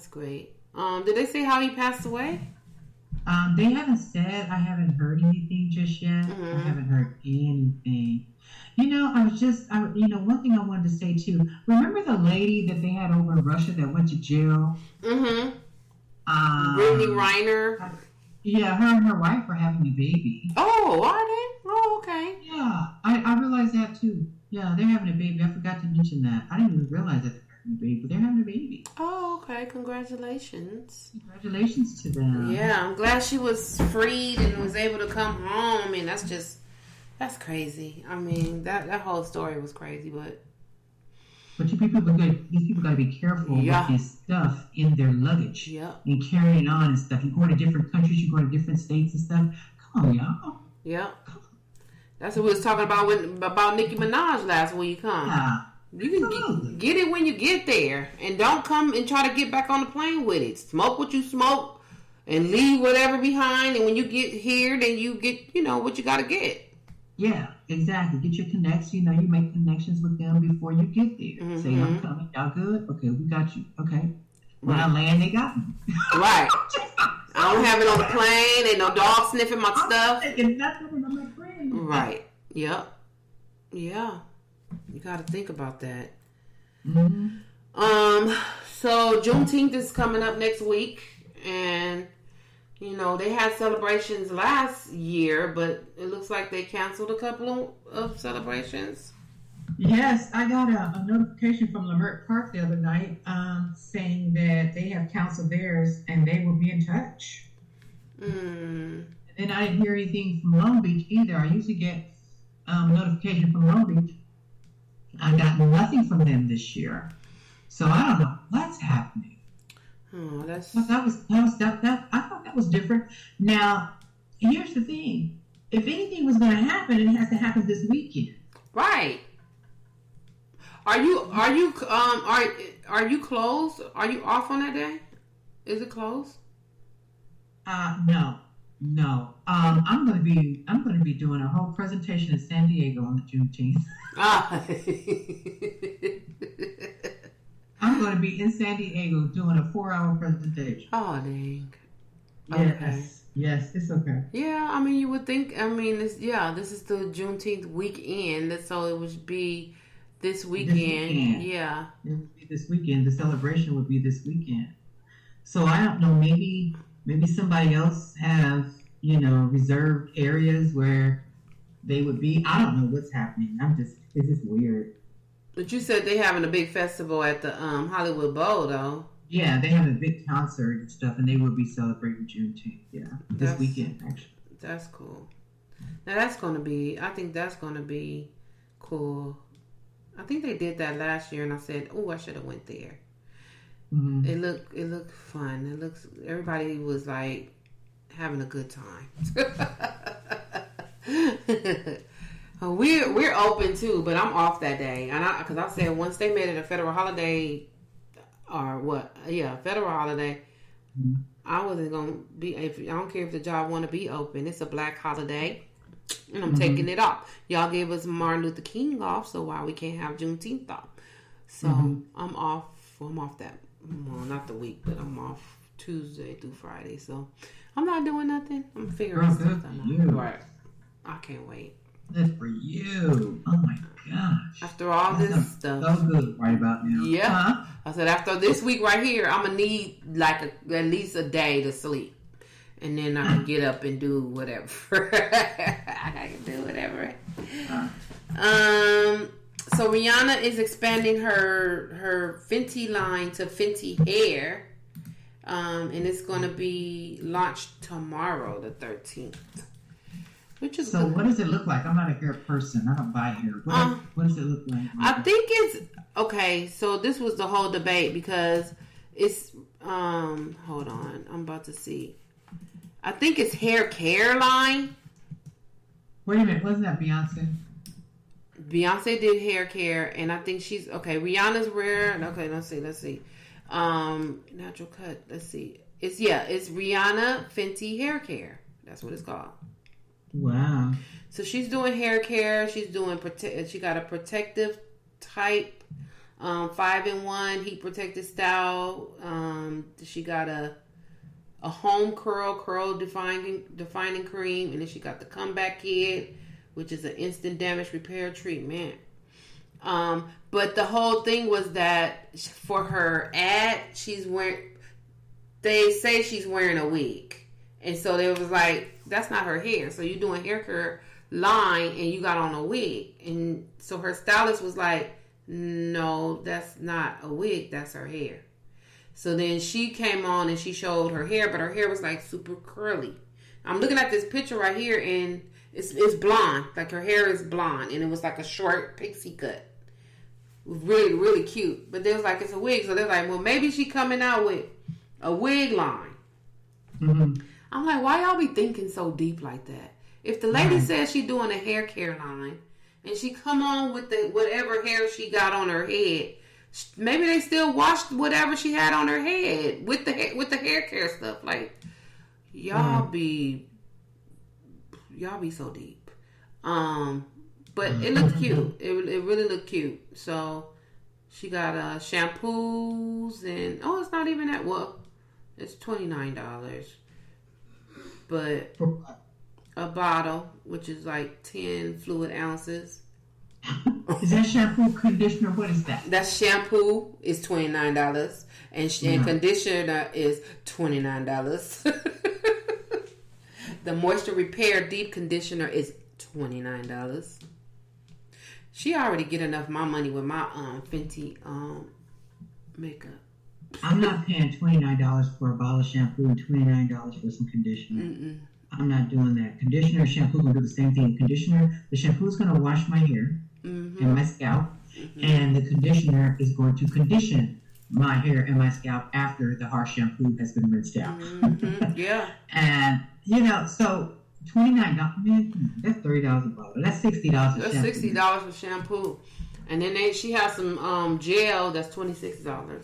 Speaker 1: great. Did they say how he passed away?
Speaker 2: They haven't said. I haven't heard anything just yet. I haven't heard anything. You know, one thing I wanted to say too. Remember the lady that they had over in Russia that went to jail?
Speaker 1: Rooney Reiner.
Speaker 2: Yeah, her and her wife are having a baby.
Speaker 1: Oh, are they? Oh, okay.
Speaker 2: Yeah, I realized that too. Yeah, they're having a baby. I forgot to mention that. I didn't even realize that they're having a baby, but they're having a baby.
Speaker 1: Oh, okay. Congratulations.
Speaker 2: Congratulations to them.
Speaker 1: Yeah, I'm glad she was freed and was able to come home. I mean, that's crazy. I mean, that whole story was crazy, but
Speaker 2: you people these people got to be careful with this stuff in their luggage and carrying on and stuff. You go to different countries, you go to different states and stuff. Come on, y'all.
Speaker 1: Yeah. That's what we was talking about Nicki Minaj last week, huh?
Speaker 2: Yeah.
Speaker 1: You can get it when you get there, and don't come and try to get back on the plane with it. Smoke what you smoke and leave whatever behind, and when you get here, then you get, what you got to get.
Speaker 2: Yeah, exactly. Get your connects. You make connections with them before you get there. Mm-hmm. Say, I'm coming. Y'all good? Okay, we got you. Okay. When I land, they got me.
Speaker 1: Right. I don't have it on the plane. Ain't no dog sniffing my stuff.
Speaker 2: Taking nothing on my plane.
Speaker 1: Right. Yep. Yeah. You got to think about that.
Speaker 2: Mm-hmm.
Speaker 1: So Juneteenth is coming up next week, and You know, they had celebrations last year, but it looks like they canceled a couple of celebrations.
Speaker 2: Yes, I got a notification from Leimert Park the other night saying that they have canceled theirs and they will be in touch. And then I didn't hear anything from Long Beach either. I usually get a notification from Long Beach. I got nothing from them this year. So I don't know what's happening.
Speaker 1: Oh, I
Speaker 2: thought that was different. Now, here's the thing. If anything was going to happen, it has to happen this weekend.
Speaker 1: Right. Are you closed? Are you off on that day? Is it closed?
Speaker 2: No. I'm going to be doing a whole presentation in San Diego on the Juneteenth. I'm going to be in San Diego doing a 4-hour presentation.
Speaker 1: Oh, dang.
Speaker 2: Yes, it's okay.
Speaker 1: Yeah, I mean, you would think, this is the Juneteenth weekend, so it would be this weekend. Yeah.
Speaker 2: It would be this weekend. The celebration would be this weekend. So I don't know, maybe somebody else have, reserved areas where they would be. I don't know what's happening. It's just weird.
Speaker 1: But you said they having a big festival at the Hollywood Bowl, though.
Speaker 2: Yeah, they have a big concert and stuff, and they will be celebrating Juneteenth. Yeah, this weekend, actually. That's
Speaker 1: cool. Now, I think that's going to be cool. I think they did that last year, and I said, oh, I should have went there. Mm-hmm. It looked fun. Everybody was like having a good time. We're open too, but I'm off that day, and because I said once they made it a federal holiday, or what? Yeah, federal holiday. Mm-hmm. I wasn't gonna be. I don't care if the job want to be open. It's a black holiday, and I'm taking it off. Y'all gave us Martin Luther King off, so why we can't have Juneteenth off? So I'm off. I'm off that. Well, not the week, but I'm off Tuesday through Friday. So I'm not doing nothing. I'm figuring something out. Right. I can't wait.
Speaker 2: Good for you. Oh my gosh.
Speaker 1: After all this stuff.
Speaker 2: So good right about now.
Speaker 1: Yeah. Huh? I said after this week right here, I'm going to need at least a day to sleep. And then I can get up and do whatever. I can do whatever. So Rihanna is expanding her Fenty line to Fenty Hair. And it's going to be launched tomorrow, the 13th.
Speaker 2: So what does it look like? I'm not a hair person. I don't buy hair. What does it look like?
Speaker 1: I think it's okay. So this was the whole debate because it's hold on, I'm about to see. I think it's hair care line.
Speaker 2: Wait a minute, wasn't that Beyonce?
Speaker 1: Beyonce did hair care, and I think she's okay. Rihanna's wearing okay. Let's see. Natural cut. Let's see. It's Rihanna Fenty Hair Care. That's what it's called.
Speaker 2: Wow.
Speaker 1: So she's doing hair care. She's doing she got a protective type, 5-in-1 heat protected style. She got a home curl defining cream, and then she got the comeback kit, which is an instant damage repair treatment. But the whole thing was that for her ad, they say she's wearing a wig. And so they was like, that's not her hair. So you're doing hair care line and you got on a wig. And so her stylist was like, no, that's not a wig. That's her hair. So then she came on and she showed her hair, but her hair was like super curly. I'm looking at this picture right here and it's blonde. Like her hair is blonde and it was like a short pixie cut. Really, really cute. But they was like, it's a wig. So they're like, well, maybe she coming out with a wig line. Mm-hmm. I'm like, why y'all be thinking so deep like that? If the lady says she doing a hair care line and she come on with the whatever hair she got on her head, maybe they still washed whatever she had on her head with the hair care stuff. Like y'all be so deep. But it looked cute. It really looked cute. So she got shampoos and it's not even that it's $29. But a bottle, which is like 10 fluid ounces.
Speaker 2: Is that shampoo, conditioner? What is that?
Speaker 1: That's shampoo is $29, and conditioner is $29. The Moisture Repair Deep Conditioner is $29. She already get enough of my money with my Fenty makeup.
Speaker 2: I'm not paying $29 for a bottle of shampoo and $29 for some conditioner.
Speaker 1: Mm-mm.
Speaker 2: I'm not doing that. Conditioner and shampoo will do the same thing. The shampoo is going to wash my hair and my scalp, and the conditioner is going to condition my hair and my scalp after the harsh shampoo has been rinsed out.
Speaker 1: Yeah.
Speaker 2: And, so $29, man, that's $30 a bottle. That's $60 for shampoo.
Speaker 1: That's $60 for shampoo. And then she has some gel that's $26.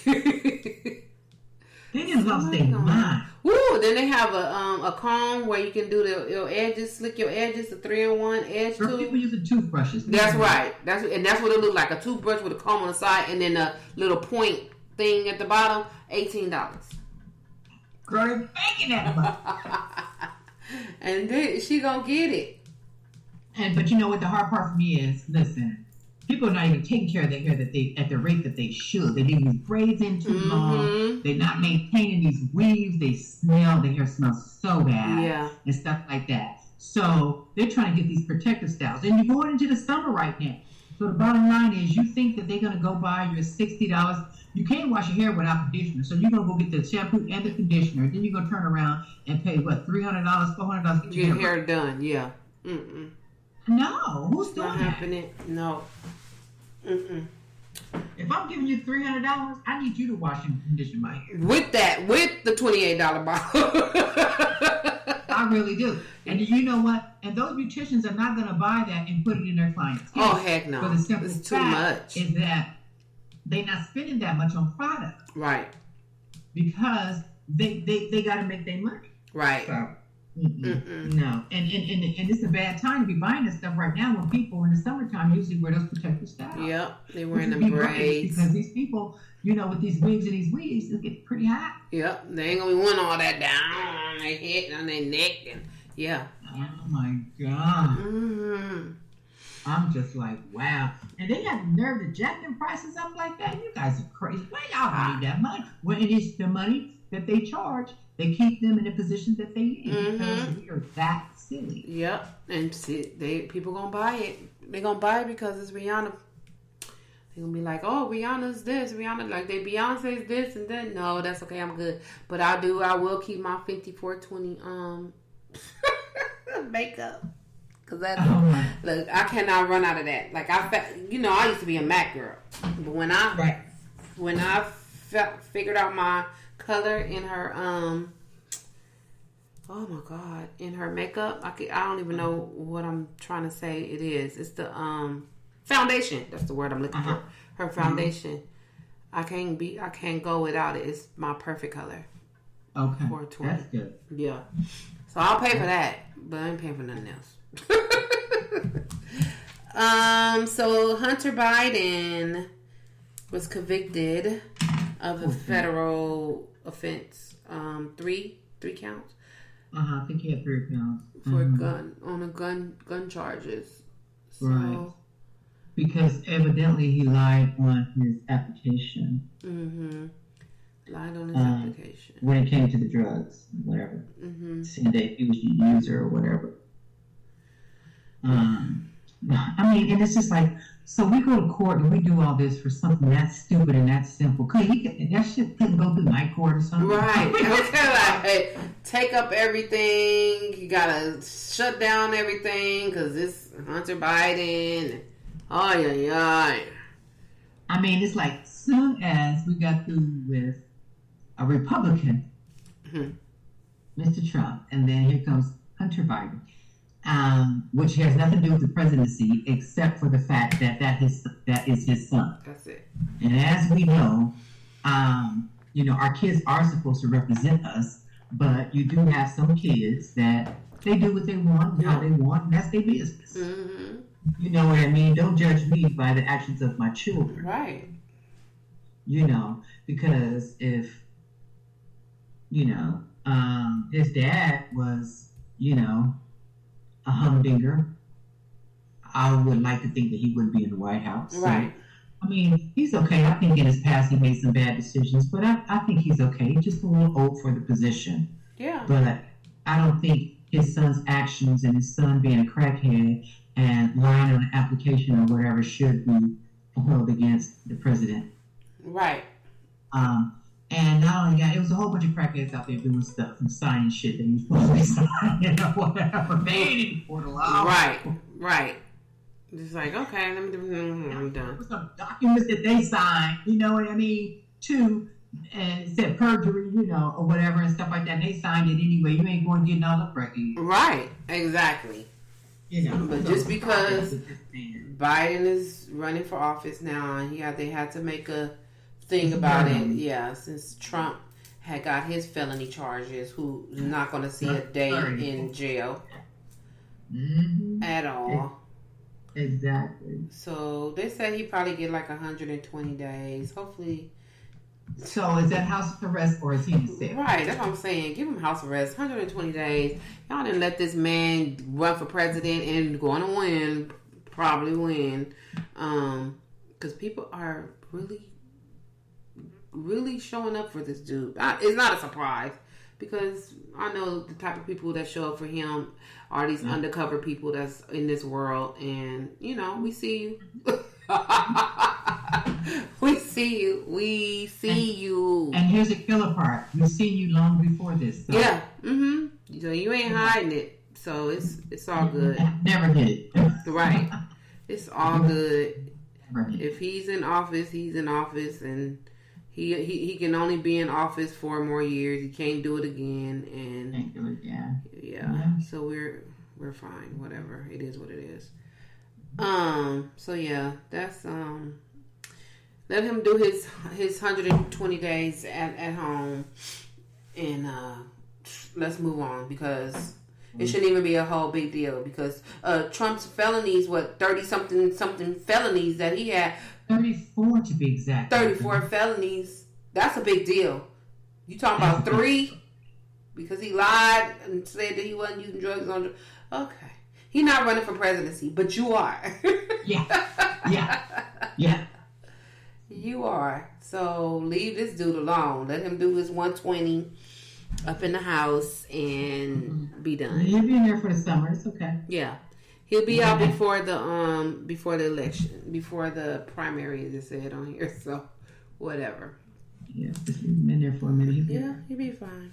Speaker 2: They didn't lost their mind.
Speaker 1: Woo! Then they have a comb where you can do your edges, slick your edges, the 3-in-1 edge tool.
Speaker 2: People using toothbrushes.
Speaker 1: That's right. That's what it looks like, a toothbrush with a comb on the side and then a little point thing at the bottom. $18.
Speaker 2: Girl, they're making that.
Speaker 1: And then she gonna get it.
Speaker 2: But you know what the hard part for me is? Listen, people are not even taking care of their hair at the rate that they should. They leave these braids in too long. They're not maintaining these weaves. Their hair smells so bad. And stuff like that. So they're trying to get these protective styles. And you're going into the summer right now. So the bottom line is, you think that they're going to go buy your $60. You can't wash your hair without conditioner. So you're going to go get the shampoo and the conditioner. Then you're going to turn around and pay, $300, $400 to get
Speaker 1: your hair done. Yeah.
Speaker 2: No. Who's doing that?
Speaker 1: Not happening. No.
Speaker 2: If I'm giving you $300, I need you to wash and condition my hair.
Speaker 1: With the $28 bottle.
Speaker 2: I really do. And you know what? And those beauticians are not going to buy that and put it in their clients' hair.
Speaker 1: Oh, heck no.
Speaker 2: For the simple
Speaker 1: it's too
Speaker 2: fact
Speaker 1: much.
Speaker 2: Is that they're not spending that much on product.
Speaker 1: Right.
Speaker 2: Because they got to make their money.
Speaker 1: Right.
Speaker 2: So, no. And it's a bad time to be buying this stuff right now when people in the summertime usually wear those protective styles.
Speaker 1: Yep. They wearing them braids.
Speaker 2: Because these people, with these wigs and these weaves, it gets pretty hot.
Speaker 1: Yep. They ain't going to be wanting all that down on their head and on their neck. And yeah.
Speaker 2: Oh, my God. I'm just like, wow. And they have the nerve to jack them prices up like that. You guys are crazy. Why y'all need that money? Well, it is the money that they charge. They keep them in the position that they in because we are that silly.
Speaker 1: Yep. And see, people gonna buy it. They gonna buy it because it's Rihanna. They gonna be like, oh, Rihanna's this, Rihanna like Beyonce's this and that. No, that's okay. I'm good. But I will keep my 5420 makeup. Cause that's look, I cannot run out of that. Like I used to be a MAC girl, but when I figured out my color in her oh my God, in her makeup, I don't even know what I'm trying to say. It is. It's the foundation. That's the word I'm looking for. Her foundation. I can't go without it. It's my perfect color.
Speaker 2: Okay.
Speaker 1: 420.
Speaker 2: That's good.
Speaker 1: Yeah. So I'll pay for that, but I ain't paying for nothing else. So Hunter Biden was convicted of a federal offense. Three counts.
Speaker 2: I think he had 3 counts.
Speaker 1: For gun charges. So,
Speaker 2: right. Because evidently he lied on his application.
Speaker 1: Lied on his application.
Speaker 2: When it came to the drugs, whatever. Saying that he was a user or whatever. I mean, and it's just like, so we go to court and we do all this for something that's stupid and that's simple. That shit couldn't go through night court or something.
Speaker 1: Right. Okay, like, hey, take up everything. You gotta shut down everything because it's Hunter Biden. Oh, yeah.
Speaker 2: I mean, it's like, soon as we got through with a Republican, Mr. Trump, and then here comes Hunter Biden. Which has nothing to do with the presidency, except for the fact that is his son.
Speaker 1: That's it.
Speaker 2: And as we know, our kids are supposed to represent us, but you do have some kids that they do what they want, how they want, and that's their business. You know what I mean? Don't judge me by the actions of my children.
Speaker 1: Right.
Speaker 2: Because if, his dad was, a humdinger, I would like to think that he wouldn't be in the White House.
Speaker 1: Right.
Speaker 2: So, I mean, he's okay. I think in his past he made some bad decisions, but I think he's okay. He's just a little old for the position.
Speaker 1: Yeah.
Speaker 2: But I don't think his son's actions and his son being a crackhead and lying on an application or whatever should be held against the president.
Speaker 1: Right.
Speaker 2: And not only that, it was a whole bunch of crackheads out there doing stuff and signing shit that he was supposed to be signing or whatever. They didn't for the law.
Speaker 1: Right. Just like, okay, I'm done.
Speaker 2: Some documents that they signed, you know what I mean, too, and it said perjury, you know, or whatever and stuff like that. And they signed it anyway. You ain't going to get no record.
Speaker 1: Right. Exactly.
Speaker 2: You know,
Speaker 1: but just because Biden is running for office now, and they had to make a thing about it. Yeah, since Trump had got his felony charges, who's not going to see a day in jail at all.
Speaker 2: Exactly.
Speaker 1: So they said he probably get like 120 days. Hopefully.
Speaker 2: So is that house arrest or is he in cell?
Speaker 1: Right, that's what I'm saying. Give him house arrest, 120 days. Y'all didn't let this man run for president and going to win, probably win, because people are really showing up for this dude. It's not a surprise because I know the type of people that show up for him are these undercover people that's in this world, and you know, we see you. We see you. And
Speaker 2: here's the killer part: we've seen you long before this. So.
Speaker 1: Yeah. So you ain't hiding it. So it's all good.
Speaker 2: Never hid it.
Speaker 1: Right. It's all good. If he's in office, he's in office, and he can only be in office 4 more years. He can't do it again, and
Speaker 2: can't do it again.
Speaker 1: Yeah. So we're fine. Whatever. It is what it is. So yeah, that's let him do his 120 days at home, and let's move on because it shouldn't even be a whole big deal because Trump's felonies, 30 something felonies that he had,
Speaker 2: 34 to be exact.
Speaker 1: 34 felonies. That's a big deal. You talking about 3 because he lied and said that he wasn't using drugs on. Okay. He's not running for presidency, but you are.
Speaker 2: Yeah.
Speaker 1: You are. So leave this dude alone. Let him do his 120 up in the house and be done.
Speaker 2: He'll be in there for the summer. It's okay.
Speaker 1: Yeah. He'll be out before the election, before the primaries, it said on here. So whatever.
Speaker 2: Yeah, he's been there for a minute.
Speaker 1: He'll be fine.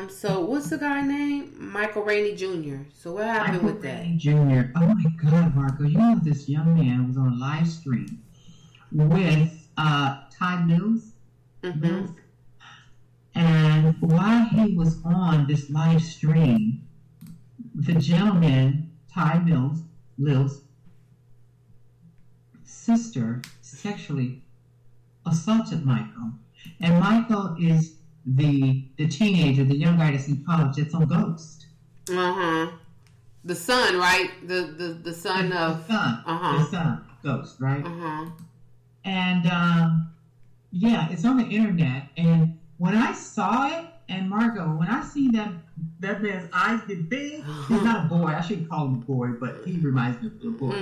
Speaker 1: So what's the guy name? Michael Rainey Jr. So what happened with that?
Speaker 2: Rainey Jr. Oh my God, Marco! You know this young man was on a live stream with Ty Mills, and while he was on this live stream, the gentleman Ty Mills' sister sexually assaulted Michael, and Michael is the teenager, the young guy that's in college that's on Ghost.
Speaker 1: The son, right? The son of
Speaker 2: the son, Ghost, right? And it's on the internet. And when I saw it, and Margot, when I see that man's eyes get big, he's not a boy. I shouldn't call him a boy, but he reminds me of a boy.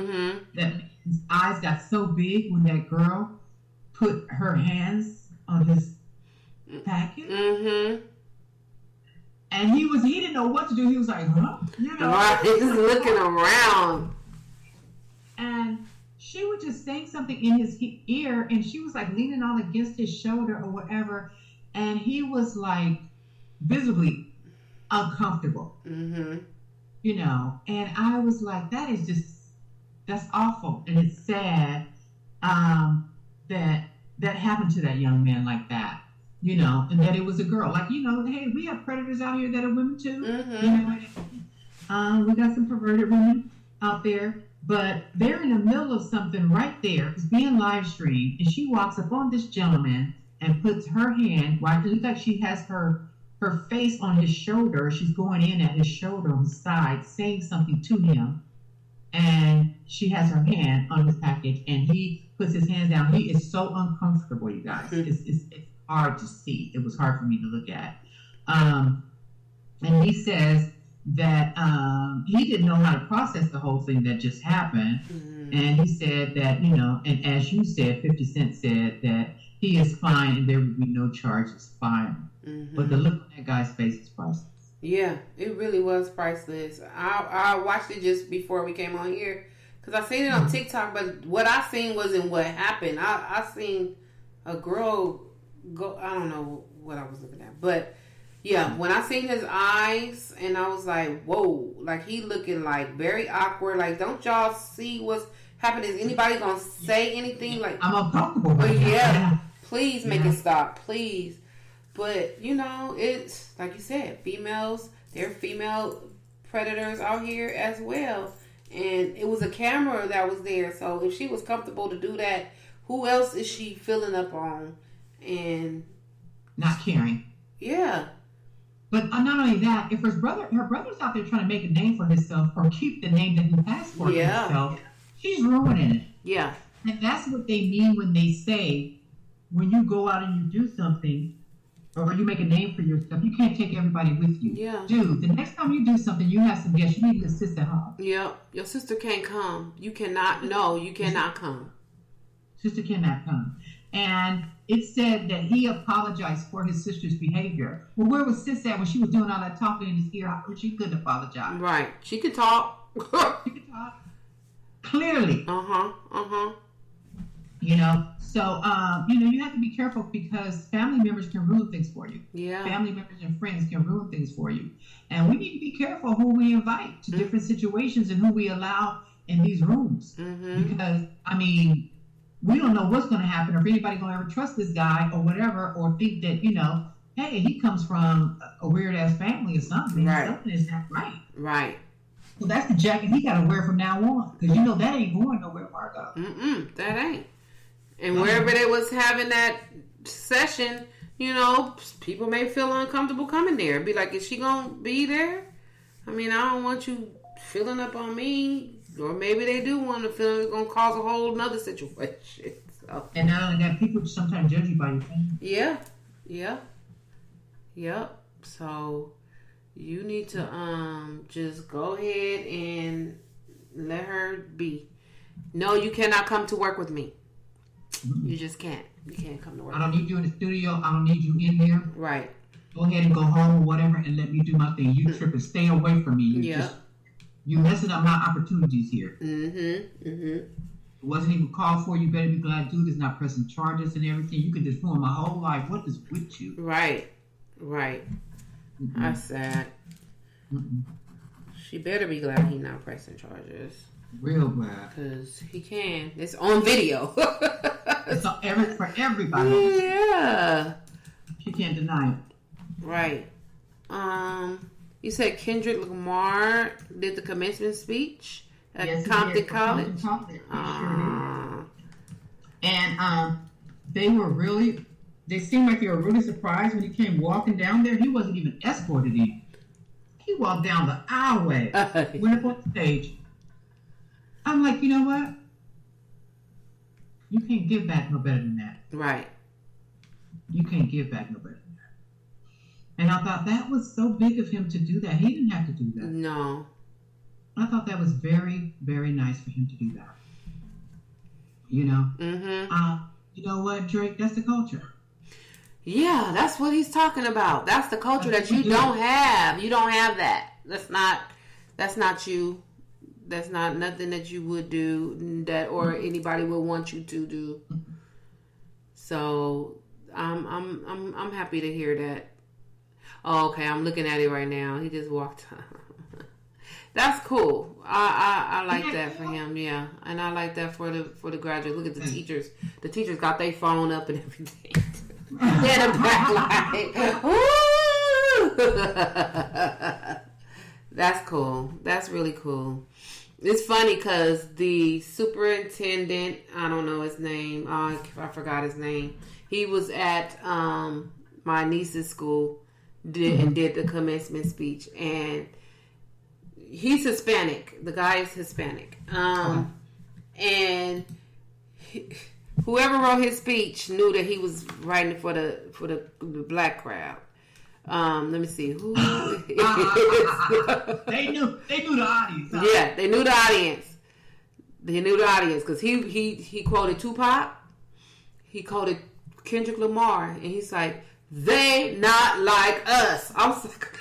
Speaker 2: That his eyes got so big when that girl put her hands on his package, and he didn't know what to do. He was like, huh? You know,
Speaker 1: right. He's just looking around,
Speaker 2: and she was just saying something in his ear, and she was like leaning on against his shoulder or whatever, and he was like visibly uncomfortable, you know. And I was like, that's awful, and it's sad that happened to that young man like that. You know, and that it was a girl. Like, you know, hey, we have predators out here that are women too. You know, we got some perverted women out there, but they're in the middle of something right there. It's being live streamed, and she walks up on this gentleman and puts her hand. It looks like she has her face on his shoulder. She's going in at his shoulder on the side, saying something to him, and she has her hand on his package, and he puts his hands down. He is so uncomfortable, you guys. It's hard to see. It was hard for me to look at. And he says that he didn't know how to process the whole thing that just happened. And he said that, you know, and as you said, 50 Cent said that he he is fine and there would be no charges filed. But the look on that guy's face is priceless.
Speaker 1: Yeah, it really was priceless. I watched it just before we came on here because I seen it on TikTok, but what I seen wasn't what happened. I seen a girl go, I don't know what I was looking at, but yeah, when I seen his eyes and I was like, whoa, like he looking like very awkward. Like, don't y'all see what's happening? Is anybody gonna say anything? Like,
Speaker 2: I'm uncomfortable.
Speaker 1: But yeah, please make it stop, please. But you know, it's like you said, females. There are female predators out here as well, and it was a camera that was there. So if she was comfortable to do that, who else is she filling up on? And
Speaker 2: not caring.
Speaker 1: Yeah.
Speaker 2: But not only that, if her brother's out there trying to make a name for himself or keep the name that he has for himself, she's ruining it.
Speaker 1: Yeah.
Speaker 2: And that's what they mean when they say, when you go out and you do something, or you make a name for yourself, you can't take everybody with you.
Speaker 1: Yeah.
Speaker 2: Dude, the next time you do something, you have some guests. You need to assist at home.
Speaker 1: Yeah. Your sister can't come. You cannot. No, you cannot come.
Speaker 2: Sister cannot come. And it said that he apologized for his sister's behavior. Well, where was sis at when she was doing all that talking in his ear? How could she couldn't apologize?
Speaker 1: Right. She could talk.
Speaker 2: She could talk. Clearly. You know, so, you have to be careful because family members can ruin things for you.
Speaker 1: Yeah.
Speaker 2: Family members and friends can ruin things for you. And we need to be careful who we invite to different situations and who we allow in these rooms. Because, we don't know what's going to happen or if anybody's going to ever trust this guy or whatever, or think that, hey, he comes from a weird-ass family or something.
Speaker 1: Right.
Speaker 2: Something is not right.
Speaker 1: Right.
Speaker 2: So that's the jacket he got to wear from now on. Because that ain't going nowhere, Margot.
Speaker 1: That ain't. And wherever they was having that session, people may feel uncomfortable coming there. Be like, is she going to be there? I don't want you filling up on me. Or maybe they do want to feel it's going to cause a whole nother situation. So.
Speaker 2: And not only that, people sometimes judge you by your family.
Speaker 1: Yeah. So you need to just go ahead and let her be. No, you cannot come to work with me. You just can't. You can't come to work.
Speaker 2: I don't need you in the studio. I don't need you in there.
Speaker 1: Right.
Speaker 2: Go ahead and go home or whatever and let me do my thing. You tripping. Stay away from me. You messing up my opportunities here. It wasn't even called for. You better be glad dude is not pressing charges and everything. You could just ruin my whole life. What is with you?
Speaker 1: Right. That's sad. She better be glad he's not pressing charges.
Speaker 2: Real glad.
Speaker 1: Because he can. It's on video.
Speaker 2: It's on for everybody.
Speaker 1: Yeah.
Speaker 2: She can't deny it.
Speaker 1: Right. You said Kendrick Lamar did the commencement speech at Compton College.
Speaker 2: And they seemed like they were really surprised when he came walking down there. He wasn't even escorted in. He walked down the aisleway, went up on the stage. I'm like, you know what? You can't give back no better than that.
Speaker 1: Right.
Speaker 2: You can't give back no better than that. And I thought that was so big of him to do that. He didn't have to do that.
Speaker 1: No.
Speaker 2: I thought that was very, very nice for him to do that. You know? You know what, Drake? That's the culture.
Speaker 1: Yeah, that's what he's talking about. That's the culture that you don't have. You don't have that. That's not you. That's not nothing that you would do that or anybody would want you to do. So I'm happy to hear that. Oh, okay, I'm looking at it right now. He just walked. That's cool. I like that for him. Yeah, and I like that for the graduates. Look at the teachers. The teachers got their phone up and everything. Yeah, the backlight. That's cool. That's really cool. It's funny because the superintendent, I don't know his name. I forgot his name. He was at my niece's school and did the commencement speech. And he's Hispanic. The guy is Hispanic. And whoever wrote his speech knew that he was writing for the black crowd. Let me see who.
Speaker 2: They knew the audience. Huh?
Speaker 1: Yeah, they knew the audience. They knew the audience because he quoted Tupac. He quoted Kendrick Lamar, and he's like, they not like us. I was like,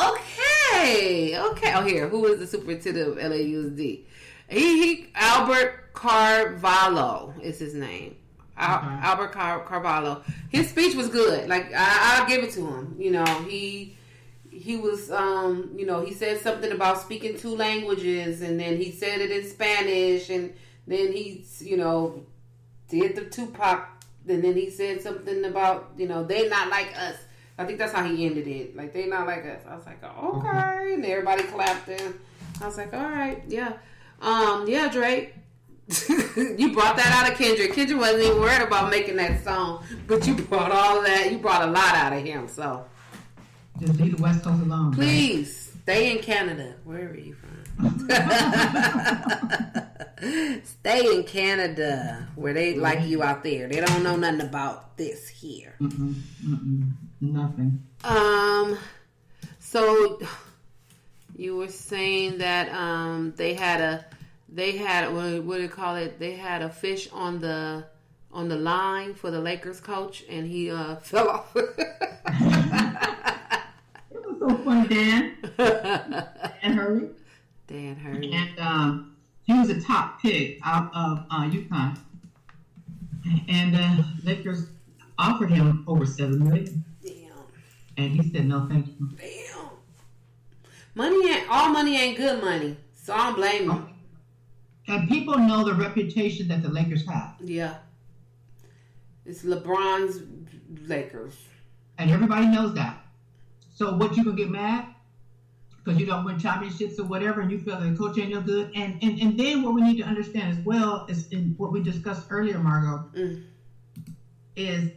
Speaker 1: okay. Oh, here, who is the superintendent of LAUSD? He Albert Carvalho is his name. Albert Carvalho. His speech was good. Like, I'll give it to him. You know, he was, you know, he said something about speaking 2 languages, and then he said it in Spanish, and then he, you know, did the Tupac, and then he said something about, you know, they not like us. I think that's how he ended it. Like, they not like us. I was like, okay. And everybody clapped in. I was like, all right, yeah. Yeah, Drake. You brought that out of Kendrick. Kendrick wasn't even worried about making that song, but you brought all of that. You brought a lot out of him, so.
Speaker 2: Just leave the West Coast alone.
Speaker 1: Please, stay in Canada. Where are you from? Stay in Canada, where they like you out there. They don't know nothing about this here.
Speaker 2: Nothing.
Speaker 1: So you were saying that they had what do you call it? They had a fish on the line for the Lakers coach, and he fell off.
Speaker 2: It was so funny, Dan. And Hurley.
Speaker 1: Dan Hurley.
Speaker 2: And he was a top pick out of UConn. And Lakers offered him over $7 million.
Speaker 1: Damn.
Speaker 2: And he said no thank you.
Speaker 1: Damn. All money ain't good money. So I don't blame him.
Speaker 2: And people know the reputation that the Lakers have.
Speaker 1: Yeah. It's LeBron's Lakers.
Speaker 2: And everybody knows that. So what, you gonna get mad? Because you don't win championships or whatever, and you feel like the coach ain't no good. And then what we need to understand as well is in what we discussed earlier, Margot, is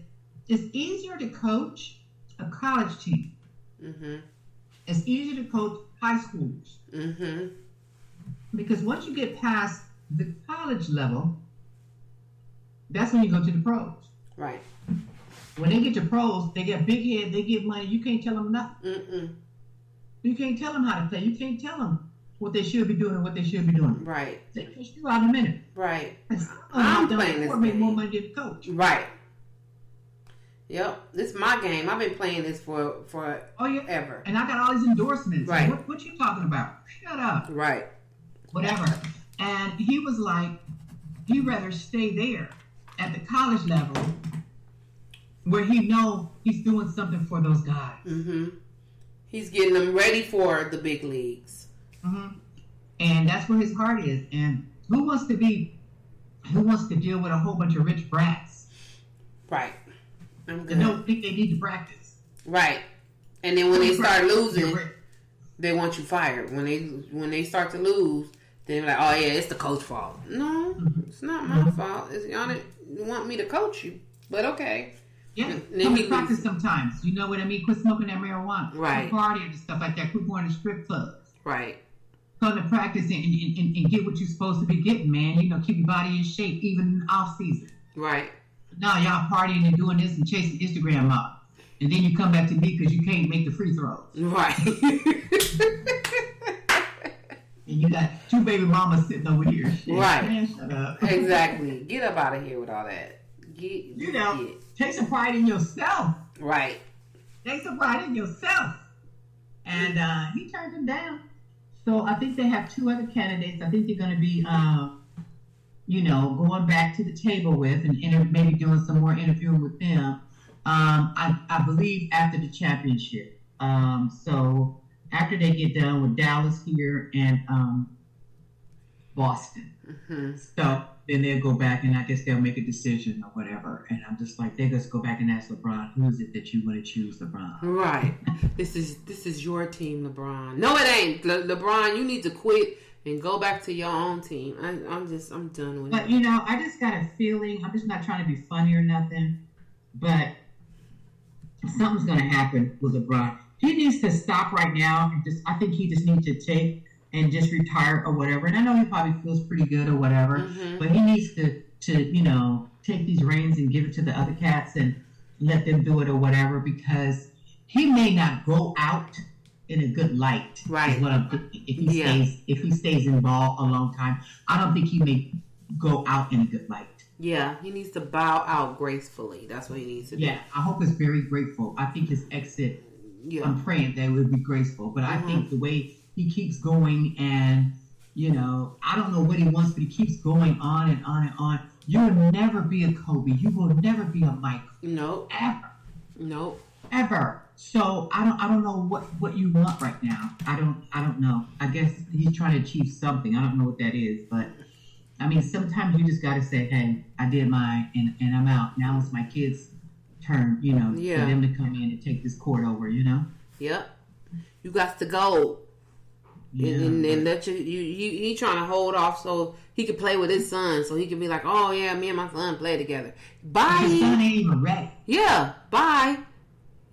Speaker 2: it's easier to coach a college team. Mm-hmm. It's easier to coach high schoolers. Mm-hmm. Because once you get past the college level, that's when you go to the pros.
Speaker 1: Right.
Speaker 2: When they get to pros, they get big head, they get money. You can't tell them nothing. Mm-mm. You can't tell them how to play. You can't tell them what they should be doing and what they should be doing.
Speaker 1: Right.
Speaker 2: They push you out in a minute.
Speaker 1: Right.
Speaker 2: I'm playing this game. Make more money than the coach.
Speaker 1: Right. Yep. This is my game. I've been playing this for ever.
Speaker 2: And I got all these endorsements.
Speaker 1: Right.
Speaker 2: What you talking about? Shut up.
Speaker 1: Right.
Speaker 2: Whatever. And he was like, he'd rather stay there at the college level where he know he's doing something for those guys. Mm-hmm.
Speaker 1: He's getting them ready for the big leagues.
Speaker 2: Mm-hmm. And that's where his heart is. And who wants to deal with a whole bunch of rich brats?
Speaker 1: Right. I'm good.
Speaker 2: They don't think they need to practice.
Speaker 1: Right. And then when they start losing, they want you fired. When they start to lose, they're like, oh yeah, it's the coach's fault. No, it's not my fault. It's y'all want me to coach you. But okay.
Speaker 2: Yeah, come to practice sometimes. You know what I mean? Quit smoking that marijuana.
Speaker 1: Right.
Speaker 2: Quit partying and stuff like that. Quit going to strip clubs.
Speaker 1: Right.
Speaker 2: Come to practice and get what you're supposed to be getting, man. You know, keep your body in shape, even in off season.
Speaker 1: Right.
Speaker 2: Now y'all partying and doing this and chasing Instagram up. And then you come back to me because you can't make the free throws.
Speaker 1: Right.
Speaker 2: And you got 2 baby mamas sitting over here. Shit.
Speaker 1: Right.
Speaker 2: Man, shut up.
Speaker 1: Exactly. Get up out of here with all that.
Speaker 2: Take some pride in yourself.
Speaker 1: Right.
Speaker 2: Take some pride in yourself. And he turned him down. So I think they have 2 other candidates. I think they're going to be, going back to the table with and maybe doing some more interviewing with them. I believe after the championship. So after they get done with Dallas here and Boston. Mm-hmm. So then they'll go back and I guess they'll make a decision or whatever. And I'm just like, they just go back and ask LeBron, who is it that you want to choose, LeBron?
Speaker 1: Right. This is your team, LeBron. No, it ain't. LeBron, you need to quit and go back to your own team. I'm done with it.
Speaker 2: But, I just got a feeling, I'm just not trying to be funny or nothing, but something's going to happen with LeBron. He needs to stop right now. I think he just needs to take and just retire or whatever. And I know he probably feels pretty good or whatever, but he needs to take these reins and give it to the other cats and let them do it or whatever, because he may not go out in a good light.
Speaker 1: Right.
Speaker 2: Is what I'm thinking. If he stays in ball a long time, I don't think he may go out in a good light.
Speaker 1: Yeah, he needs to bow out gracefully. That's what he needs to do.
Speaker 2: Yeah, I hope it's very grateful. I think his exit, I'm praying that it would be graceful. But I think the way he keeps going and, I don't know what he wants, but he keeps going on and on and on. You'll never be a Kobe. You will never be a Michael.
Speaker 1: No.
Speaker 2: Ever.
Speaker 1: No.
Speaker 2: Ever. So I don't know what you want right now. I don't know. I guess he's trying to achieve something. I don't know what that is, but I mean, sometimes you just got to say, hey, I did mine and I'm out. Now it's my kids' turn, for them to come in and take this court over,
Speaker 1: Yep. You got to go. Yeah. And let he trying to hold off so he could play with his son, so he could be like, oh, yeah, me and my son play together. Bye.
Speaker 2: His son ain't even ready.
Speaker 1: Yeah, bye.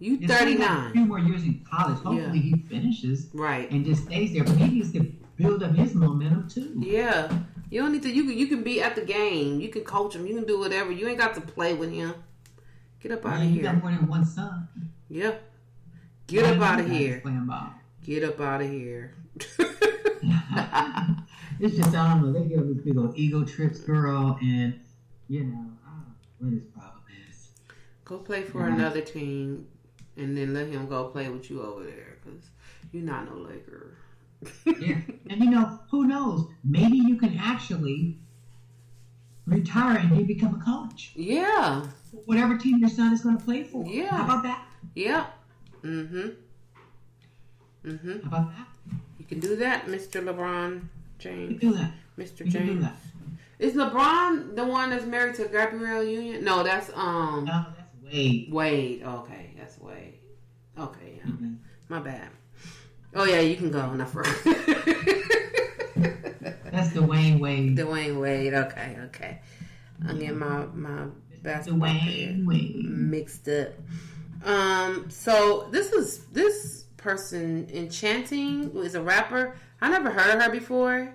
Speaker 1: You 39.
Speaker 2: A few more years in college. Hopefully he finishes.
Speaker 1: Right. And
Speaker 2: just stays there. But he needs to build up his momentum, too.
Speaker 1: Yeah. You don't need to. You can be at the game. You can coach him. You can do whatever. You ain't got to play with him. Get up out of here.
Speaker 2: You got more than one son.
Speaker 1: Yeah. Get up out of here. Get up out of here.
Speaker 2: It's just, I don't know. They give him these big old ego trips, girl, and I don't know what his problem is.
Speaker 1: Go play for another team, and then let him go play with you over there, because you're not no Laker.
Speaker 2: Yeah, and who knows? Maybe you can actually retire and you become a coach.
Speaker 1: Yeah.
Speaker 2: Whatever team your son is going to play for.
Speaker 1: Yeah.
Speaker 2: How about that?
Speaker 1: Yeah.
Speaker 2: How about that?
Speaker 1: You can do that, Mr. LeBron James.
Speaker 2: You can do that.
Speaker 1: Mr.
Speaker 2: You
Speaker 1: James.
Speaker 2: can do that.
Speaker 1: Is LeBron the one that's married to Gabrielle Union? No, that's
Speaker 2: No, that's Wade.
Speaker 1: Wade. Okay, that's Wade. Okay, yeah. Mm-hmm. My bad. Oh yeah, you can go. Not first.
Speaker 2: That's Dwayne Wade.
Speaker 1: Dwayne Wade. Okay. I'm getting my basketball
Speaker 2: Dwayne Wade
Speaker 1: mixed up. So this person, Enchanting, is a rapper. I never heard of her before,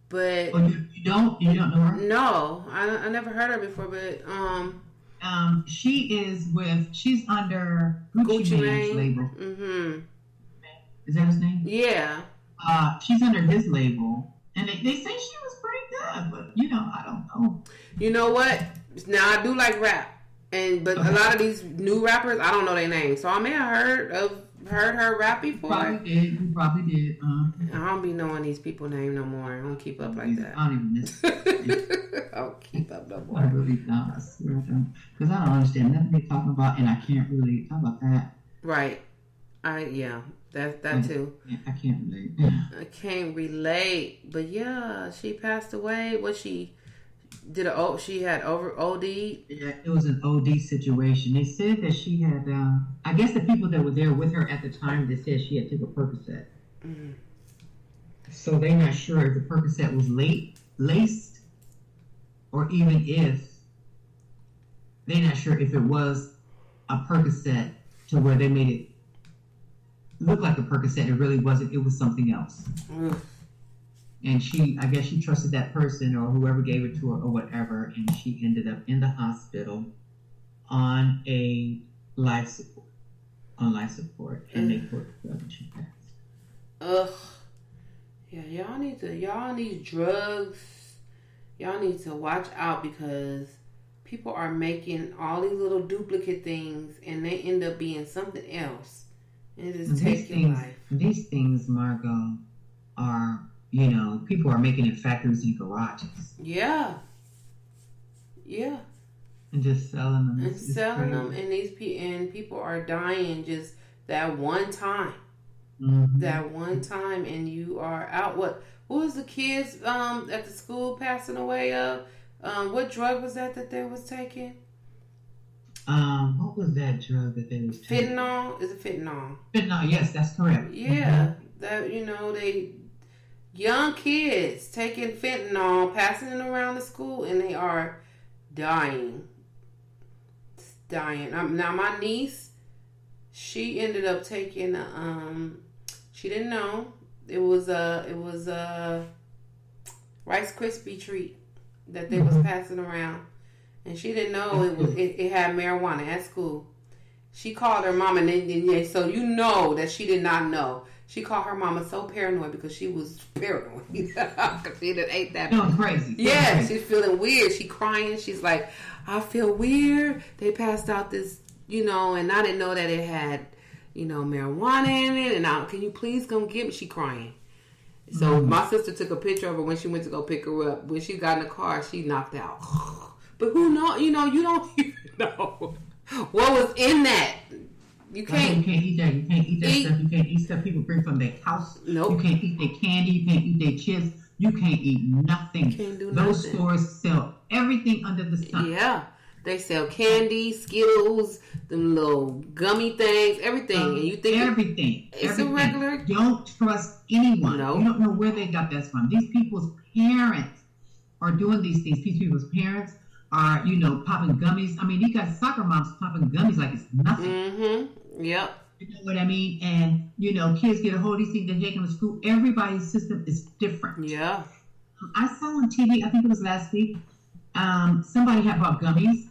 Speaker 1: but
Speaker 2: you don't know her?
Speaker 1: No, I never heard her before, but
Speaker 2: she's under Gucci Mane's label.
Speaker 1: Mm-hmm.
Speaker 2: Is that his name?
Speaker 1: Yeah.
Speaker 2: She's under his label, and they say she was pretty good, but I don't know. You know
Speaker 1: what? Now I do like rap, but a lot of these new rappers, I don't know their names, so I may have heard her rap before.
Speaker 2: You probably did.
Speaker 1: I don't be knowing these people's names no more. I don't keep up like that.
Speaker 2: I don't even listen.
Speaker 1: I don't keep up no more.
Speaker 2: I really don't. I swear I don't. Because I don't understand nothing they're talking about, and I can't really talk about that.
Speaker 1: Right. That too.
Speaker 2: Yeah, I can't relate.
Speaker 1: I can't relate. But yeah, she passed away. She had OD.
Speaker 2: Yeah, it was an OD situation. They said that she had, I guess the people that were there with her at the time, they said she had taken a Percocet. Mm-hmm. So they're not sure if the Percocet was laced, or even they're not sure if it was a Percocet to where they made it look like a Percocet. It really wasn't. It was something else. Mm. And I guess she trusted that person or whoever gave it to her or whatever, and she ended up in the hospital on life support, and they put her up and she passed.
Speaker 1: Ugh. Yeah, y'all need drugs. Y'all need to watch out, because people are making all these little duplicate things, and they end up being something else. And it just takes your life.
Speaker 2: These things, Margot, are, people are making in factories and garages.
Speaker 1: Yeah. Yeah.
Speaker 2: And just selling them.
Speaker 1: And people are dying just that one time.
Speaker 2: Mm-hmm.
Speaker 1: That one time, and you are out. What was the kids at the school passing away of? What drug was that they was taking?
Speaker 2: What was that drug that they was taking?
Speaker 1: Fentanyl? Is it fentanyl?
Speaker 2: Fentanyl, yes, that's correct.
Speaker 1: Yeah. Mm-hmm. They young kids taking fentanyl, passing it around the school, and they are dying. It's dying. Now my niece, she ended up taking she didn't know. It was a Rice Krispie treat that they was passing around. And she didn't know it had marijuana at school. She called her mom, and so that she did not know. She called her mama so paranoid because she was paranoid. Because she done ate that.
Speaker 2: Feeling crazy.
Speaker 1: Yeah, she's feeling weird. She crying. She's like, I feel weird. They passed out this, and I didn't know that it had, marijuana in it. And can you please come get me? She crying. So my sister took a picture of her when she went to go pick her up. When she got in the car, she knocked out. But who know? You don't even know what was in that. You can't
Speaker 2: eat that. You can't eat that stuff. You can't eat stuff people bring from their house.
Speaker 1: Nope.
Speaker 2: You can't eat their candy. You can't eat their chips. You can't eat nothing.
Speaker 1: Can't do
Speaker 2: Those
Speaker 1: nothing.
Speaker 2: Stores sell everything under the sun.
Speaker 1: Yeah. They sell candy, Skittles, them little gummy things, everything. And you think
Speaker 2: everything.
Speaker 1: It's a regular.
Speaker 2: Don't trust anyone.
Speaker 1: No.
Speaker 2: You don't know where they got that from. These people's parents are doing these things. These people's parents are, popping gummies. I mean, you got soccer moms popping gummies like it's nothing.
Speaker 1: Mm-hmm. Yep.
Speaker 2: You know what I mean? And, kids get a hold of these things, they take them to school. Everybody's system is different.
Speaker 1: Yeah.
Speaker 2: I saw on TV, I think it was last week, somebody had bought gummies.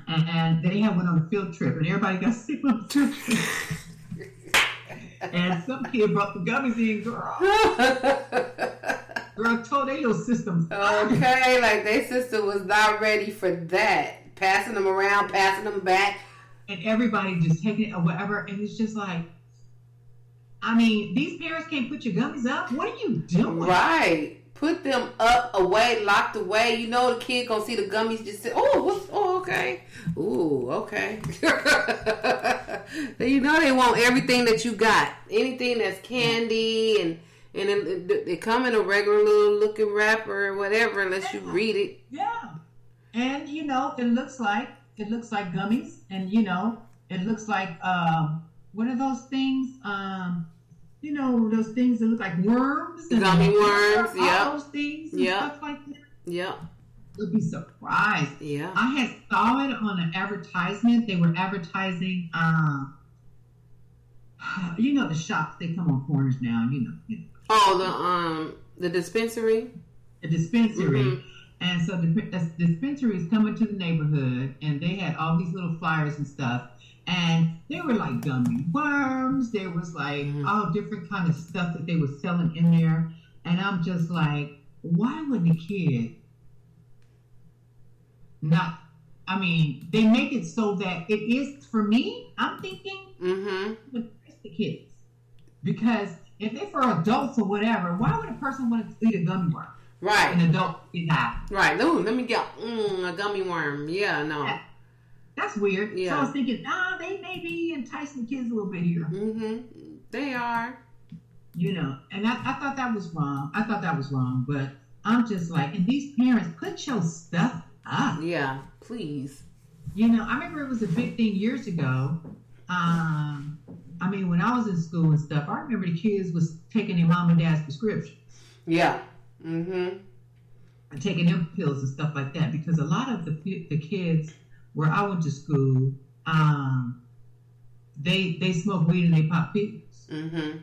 Speaker 2: And they had went on a field trip, and everybody got sick on the field trip. And some kid brought the gummies in, girl. Girl, tornado systems.
Speaker 1: Okay, like their sister was not ready for that. Passing them around, passing them back.
Speaker 2: And everybody just taking it or whatever. And it's just like, I mean, these parents can't put your gummies up. What are you doing?
Speaker 1: Right. Put them up, away, locked away. The kid gonna see the gummies just sit. Okay. Ooh, okay. They want everything that you got. Anything that's candy and they come in a regular little looking wrapper or whatever, unless you read it.
Speaker 2: Yeah. And it looks like gummies, and it looks like what are those things? Those things that look like worms.
Speaker 1: Gummy worms, yeah.
Speaker 2: All those things and stuff like that.
Speaker 1: Yeah.
Speaker 2: You'll be surprised.
Speaker 1: Yeah.
Speaker 2: I had saw it on an advertisement. They were advertising, the shops, they come on corners now,
Speaker 1: Oh, the dispensary?
Speaker 2: The dispensary.
Speaker 1: Mm-hmm.
Speaker 2: And so the dispensary is coming to the neighborhood, and they had all these little flyers and stuff. And they were like gummy worms. There was like all different kind of stuff that they were selling in there. And I'm just like, why wouldn't a kid not? I mean, they make it so that it is, for me, I'm thinking, with the kids. Because if they're for adults or whatever, why would a person want to eat a gummy worm?
Speaker 1: Right.
Speaker 2: An adult is not.
Speaker 1: Right. Ooh, let me get a gummy worm. Yeah, no.
Speaker 2: Yeah. That's weird.
Speaker 1: Yeah.
Speaker 2: So I was thinking, they may be enticing kids a little bit here.
Speaker 1: Mm-hmm. They are.
Speaker 2: And I thought that was wrong. But I'm just like, and these parents, put your stuff up.
Speaker 1: Yeah, please.
Speaker 2: I remember it was a big thing years ago. When I was in school and stuff, I remember the kids was taking their mom and dad's prescriptions.
Speaker 1: Yeah. Mm-hmm.
Speaker 2: And taking them pills and stuff like that. Because a lot of the kids where I went to school, they smoke weed and they pop pills.
Speaker 1: Mm-hmm.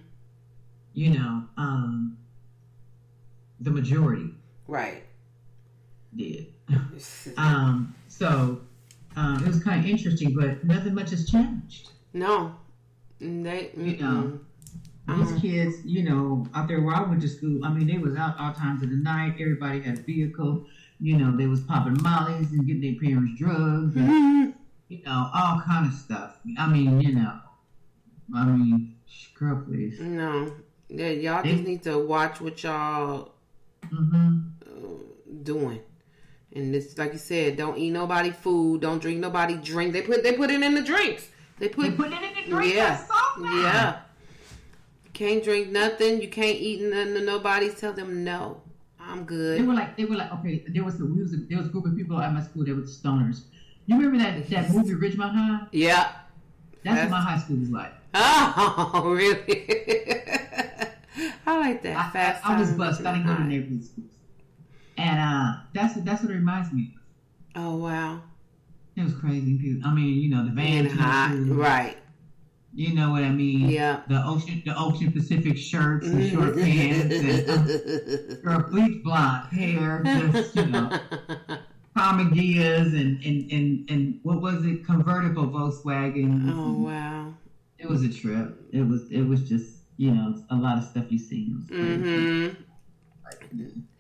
Speaker 2: The majority.
Speaker 1: Right.
Speaker 2: Did. So it was kind of interesting, but nothing much has changed.
Speaker 1: No.
Speaker 2: These kids, out there where I went to school, they was out all times of the night. Everybody had a vehicle. They was popping mollies and getting their parents drugs and, all kind of stuff. Girl, please.
Speaker 1: No. Yeah, y'all just need to watch what y'all doing. And this, like you said, don't eat nobody food. Don't drink nobody drink. They put it in the drinks. They put it in the drinks.
Speaker 2: Yeah.
Speaker 1: Yeah. You can't drink nothing. You can't eat nothing. Nobody's tell them no. I'm good.
Speaker 2: They were like, okay. There was a group of people at my school. They were the stoners. You remember that movie Ridgemont High?
Speaker 1: Yeah.
Speaker 2: That's what my high school was like.
Speaker 1: Oh, really? I like that.
Speaker 2: I was bused. I didn't go to neighborhood schools. And that's what it reminds me of.
Speaker 1: Oh, wow.
Speaker 2: It was crazy. The van
Speaker 1: hot. Right.
Speaker 2: You know what I mean?
Speaker 1: Yeah.
Speaker 2: The Ocean Pacific shirts and short pants and girl, bleach blonde hair, just Parmigias and what was it? Convertible Volkswagen.
Speaker 1: Oh wow.
Speaker 2: It was a trip. It was just you know, a lot of stuff you see.
Speaker 1: Mm-hmm.
Speaker 2: Like,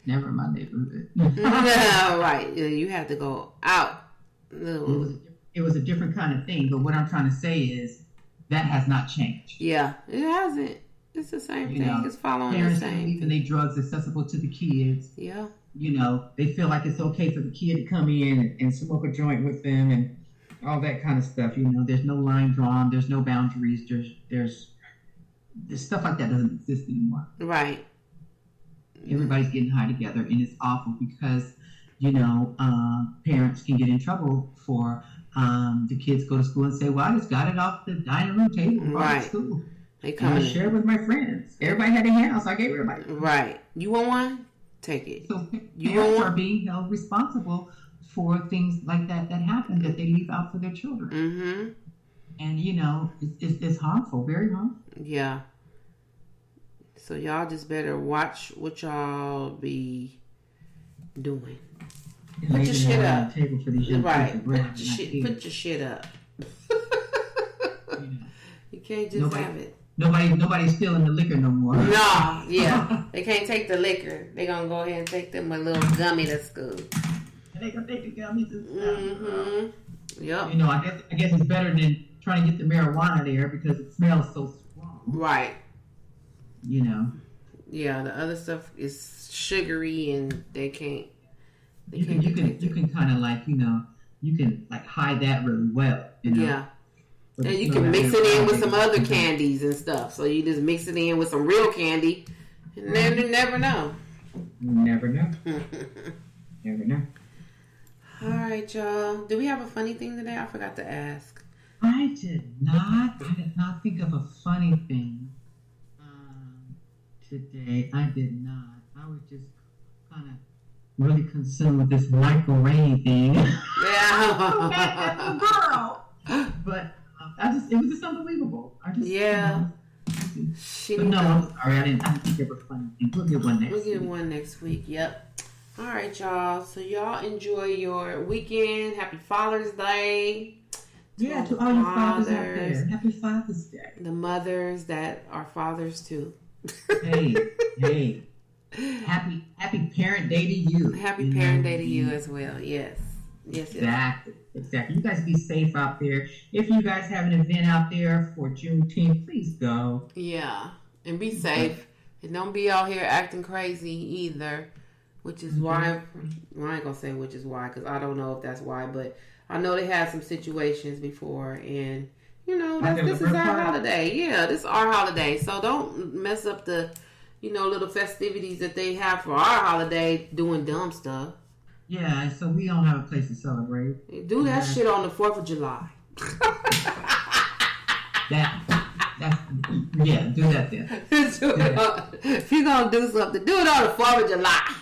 Speaker 2: never in my neighborhood.
Speaker 1: Right. You had to go out.
Speaker 2: It was a different kind of thing, but what I'm trying to say is that has not changed.
Speaker 1: Yeah, it hasn't. It's the same thing. It's following the same.
Speaker 2: Even they drugs accessible to the kids.
Speaker 1: Yeah.
Speaker 2: You know, they feel like it's okay for the kid to come in and smoke a joint with them and all that kind of stuff. You know, there's no line drawn. There's no boundaries. There's stuff like that doesn't exist anymore.
Speaker 1: Right.
Speaker 2: Everybody's getting high together, and it's awful because, you know, parents can get in trouble for the kids go to school and say, well, I just got it off the dining room table at school.
Speaker 1: They come
Speaker 2: and I shared with my friends. Everybody had a hand, so I gave everybody.
Speaker 1: Right. You want one? Take it.
Speaker 2: So parents are being held responsible for things like that happen that they leave out for their children.
Speaker 1: Mm-hmm.
Speaker 2: And, you know, it's harmful, very harmful.
Speaker 1: Yeah. So y'all just better watch what y'all be doing. Put your shit up. Right. Put your shit up. You can't just have it.
Speaker 2: Nobody's stealing the liquor no more.
Speaker 1: No, yeah. They can't take the liquor. They're going to go ahead and take them a little gummy to school.
Speaker 2: They're going to take the gummies to school.
Speaker 1: Mm-hmm. Yep.
Speaker 2: You know, I guess it's better than trying to get the marijuana there because it smells so strong.
Speaker 1: Right.
Speaker 2: You know.
Speaker 1: Yeah, the other stuff is sugary and they can't.
Speaker 2: You can kind of like, you know, you can like hide that really well. You know?
Speaker 1: Yeah. And you can mix it in with some other candies and stuff. So you just mix it in with some real candy. And then you never know.
Speaker 2: Never know. Never know.
Speaker 1: All right, y'all. Do we have a funny thing today? I forgot to ask.
Speaker 2: I did not think of a funny thing today. I did not. I was just kind of really consumed with this Michael Rainey thing.
Speaker 1: Yeah.
Speaker 2: Girl. But it was just unbelievable.
Speaker 1: Yeah.
Speaker 2: I'm sorry, I didn't think of a funny thing. We'll get one next week.
Speaker 1: We'll get one next week. Yep. All right, y'all. So y'all enjoy your weekend. Happy Father's Day.
Speaker 2: Yeah, to all your fathers out there. Happy Father's Day.
Speaker 1: The mothers that are fathers too.
Speaker 2: Hey. Happy Parent Day to you.
Speaker 1: Happy Parent Day to you as well. Yes.
Speaker 2: Exactly. You guys be safe out there. If you guys have an event out there for Juneteenth, please go.
Speaker 1: Yeah. And be safe. And don't be out here acting crazy either. Which is why, well, I ain't going to say which is why, because I don't know if that's why, but I know they had some situations before, and, you know, this is our holiday. Yeah, this is our holiday. So don't mess up the, you know, little festivities that they have for our holiday doing dumb stuff.
Speaker 2: Yeah, so we don't have a place to celebrate.
Speaker 1: Do that shit on the 4th of July.
Speaker 2: Do that then.
Speaker 1: If you're going to do something, do it on the 4th of July.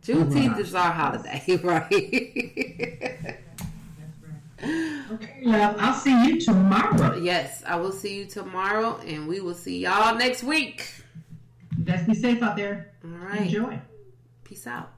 Speaker 1: Juneteenth is our holiday, right?
Speaker 2: Okay, love. I'll see you tomorrow.
Speaker 1: Yes, I will see you tomorrow, and we will see y'all next week.
Speaker 2: You guys be safe out there.
Speaker 1: All right.
Speaker 2: Enjoy.
Speaker 1: Peace out.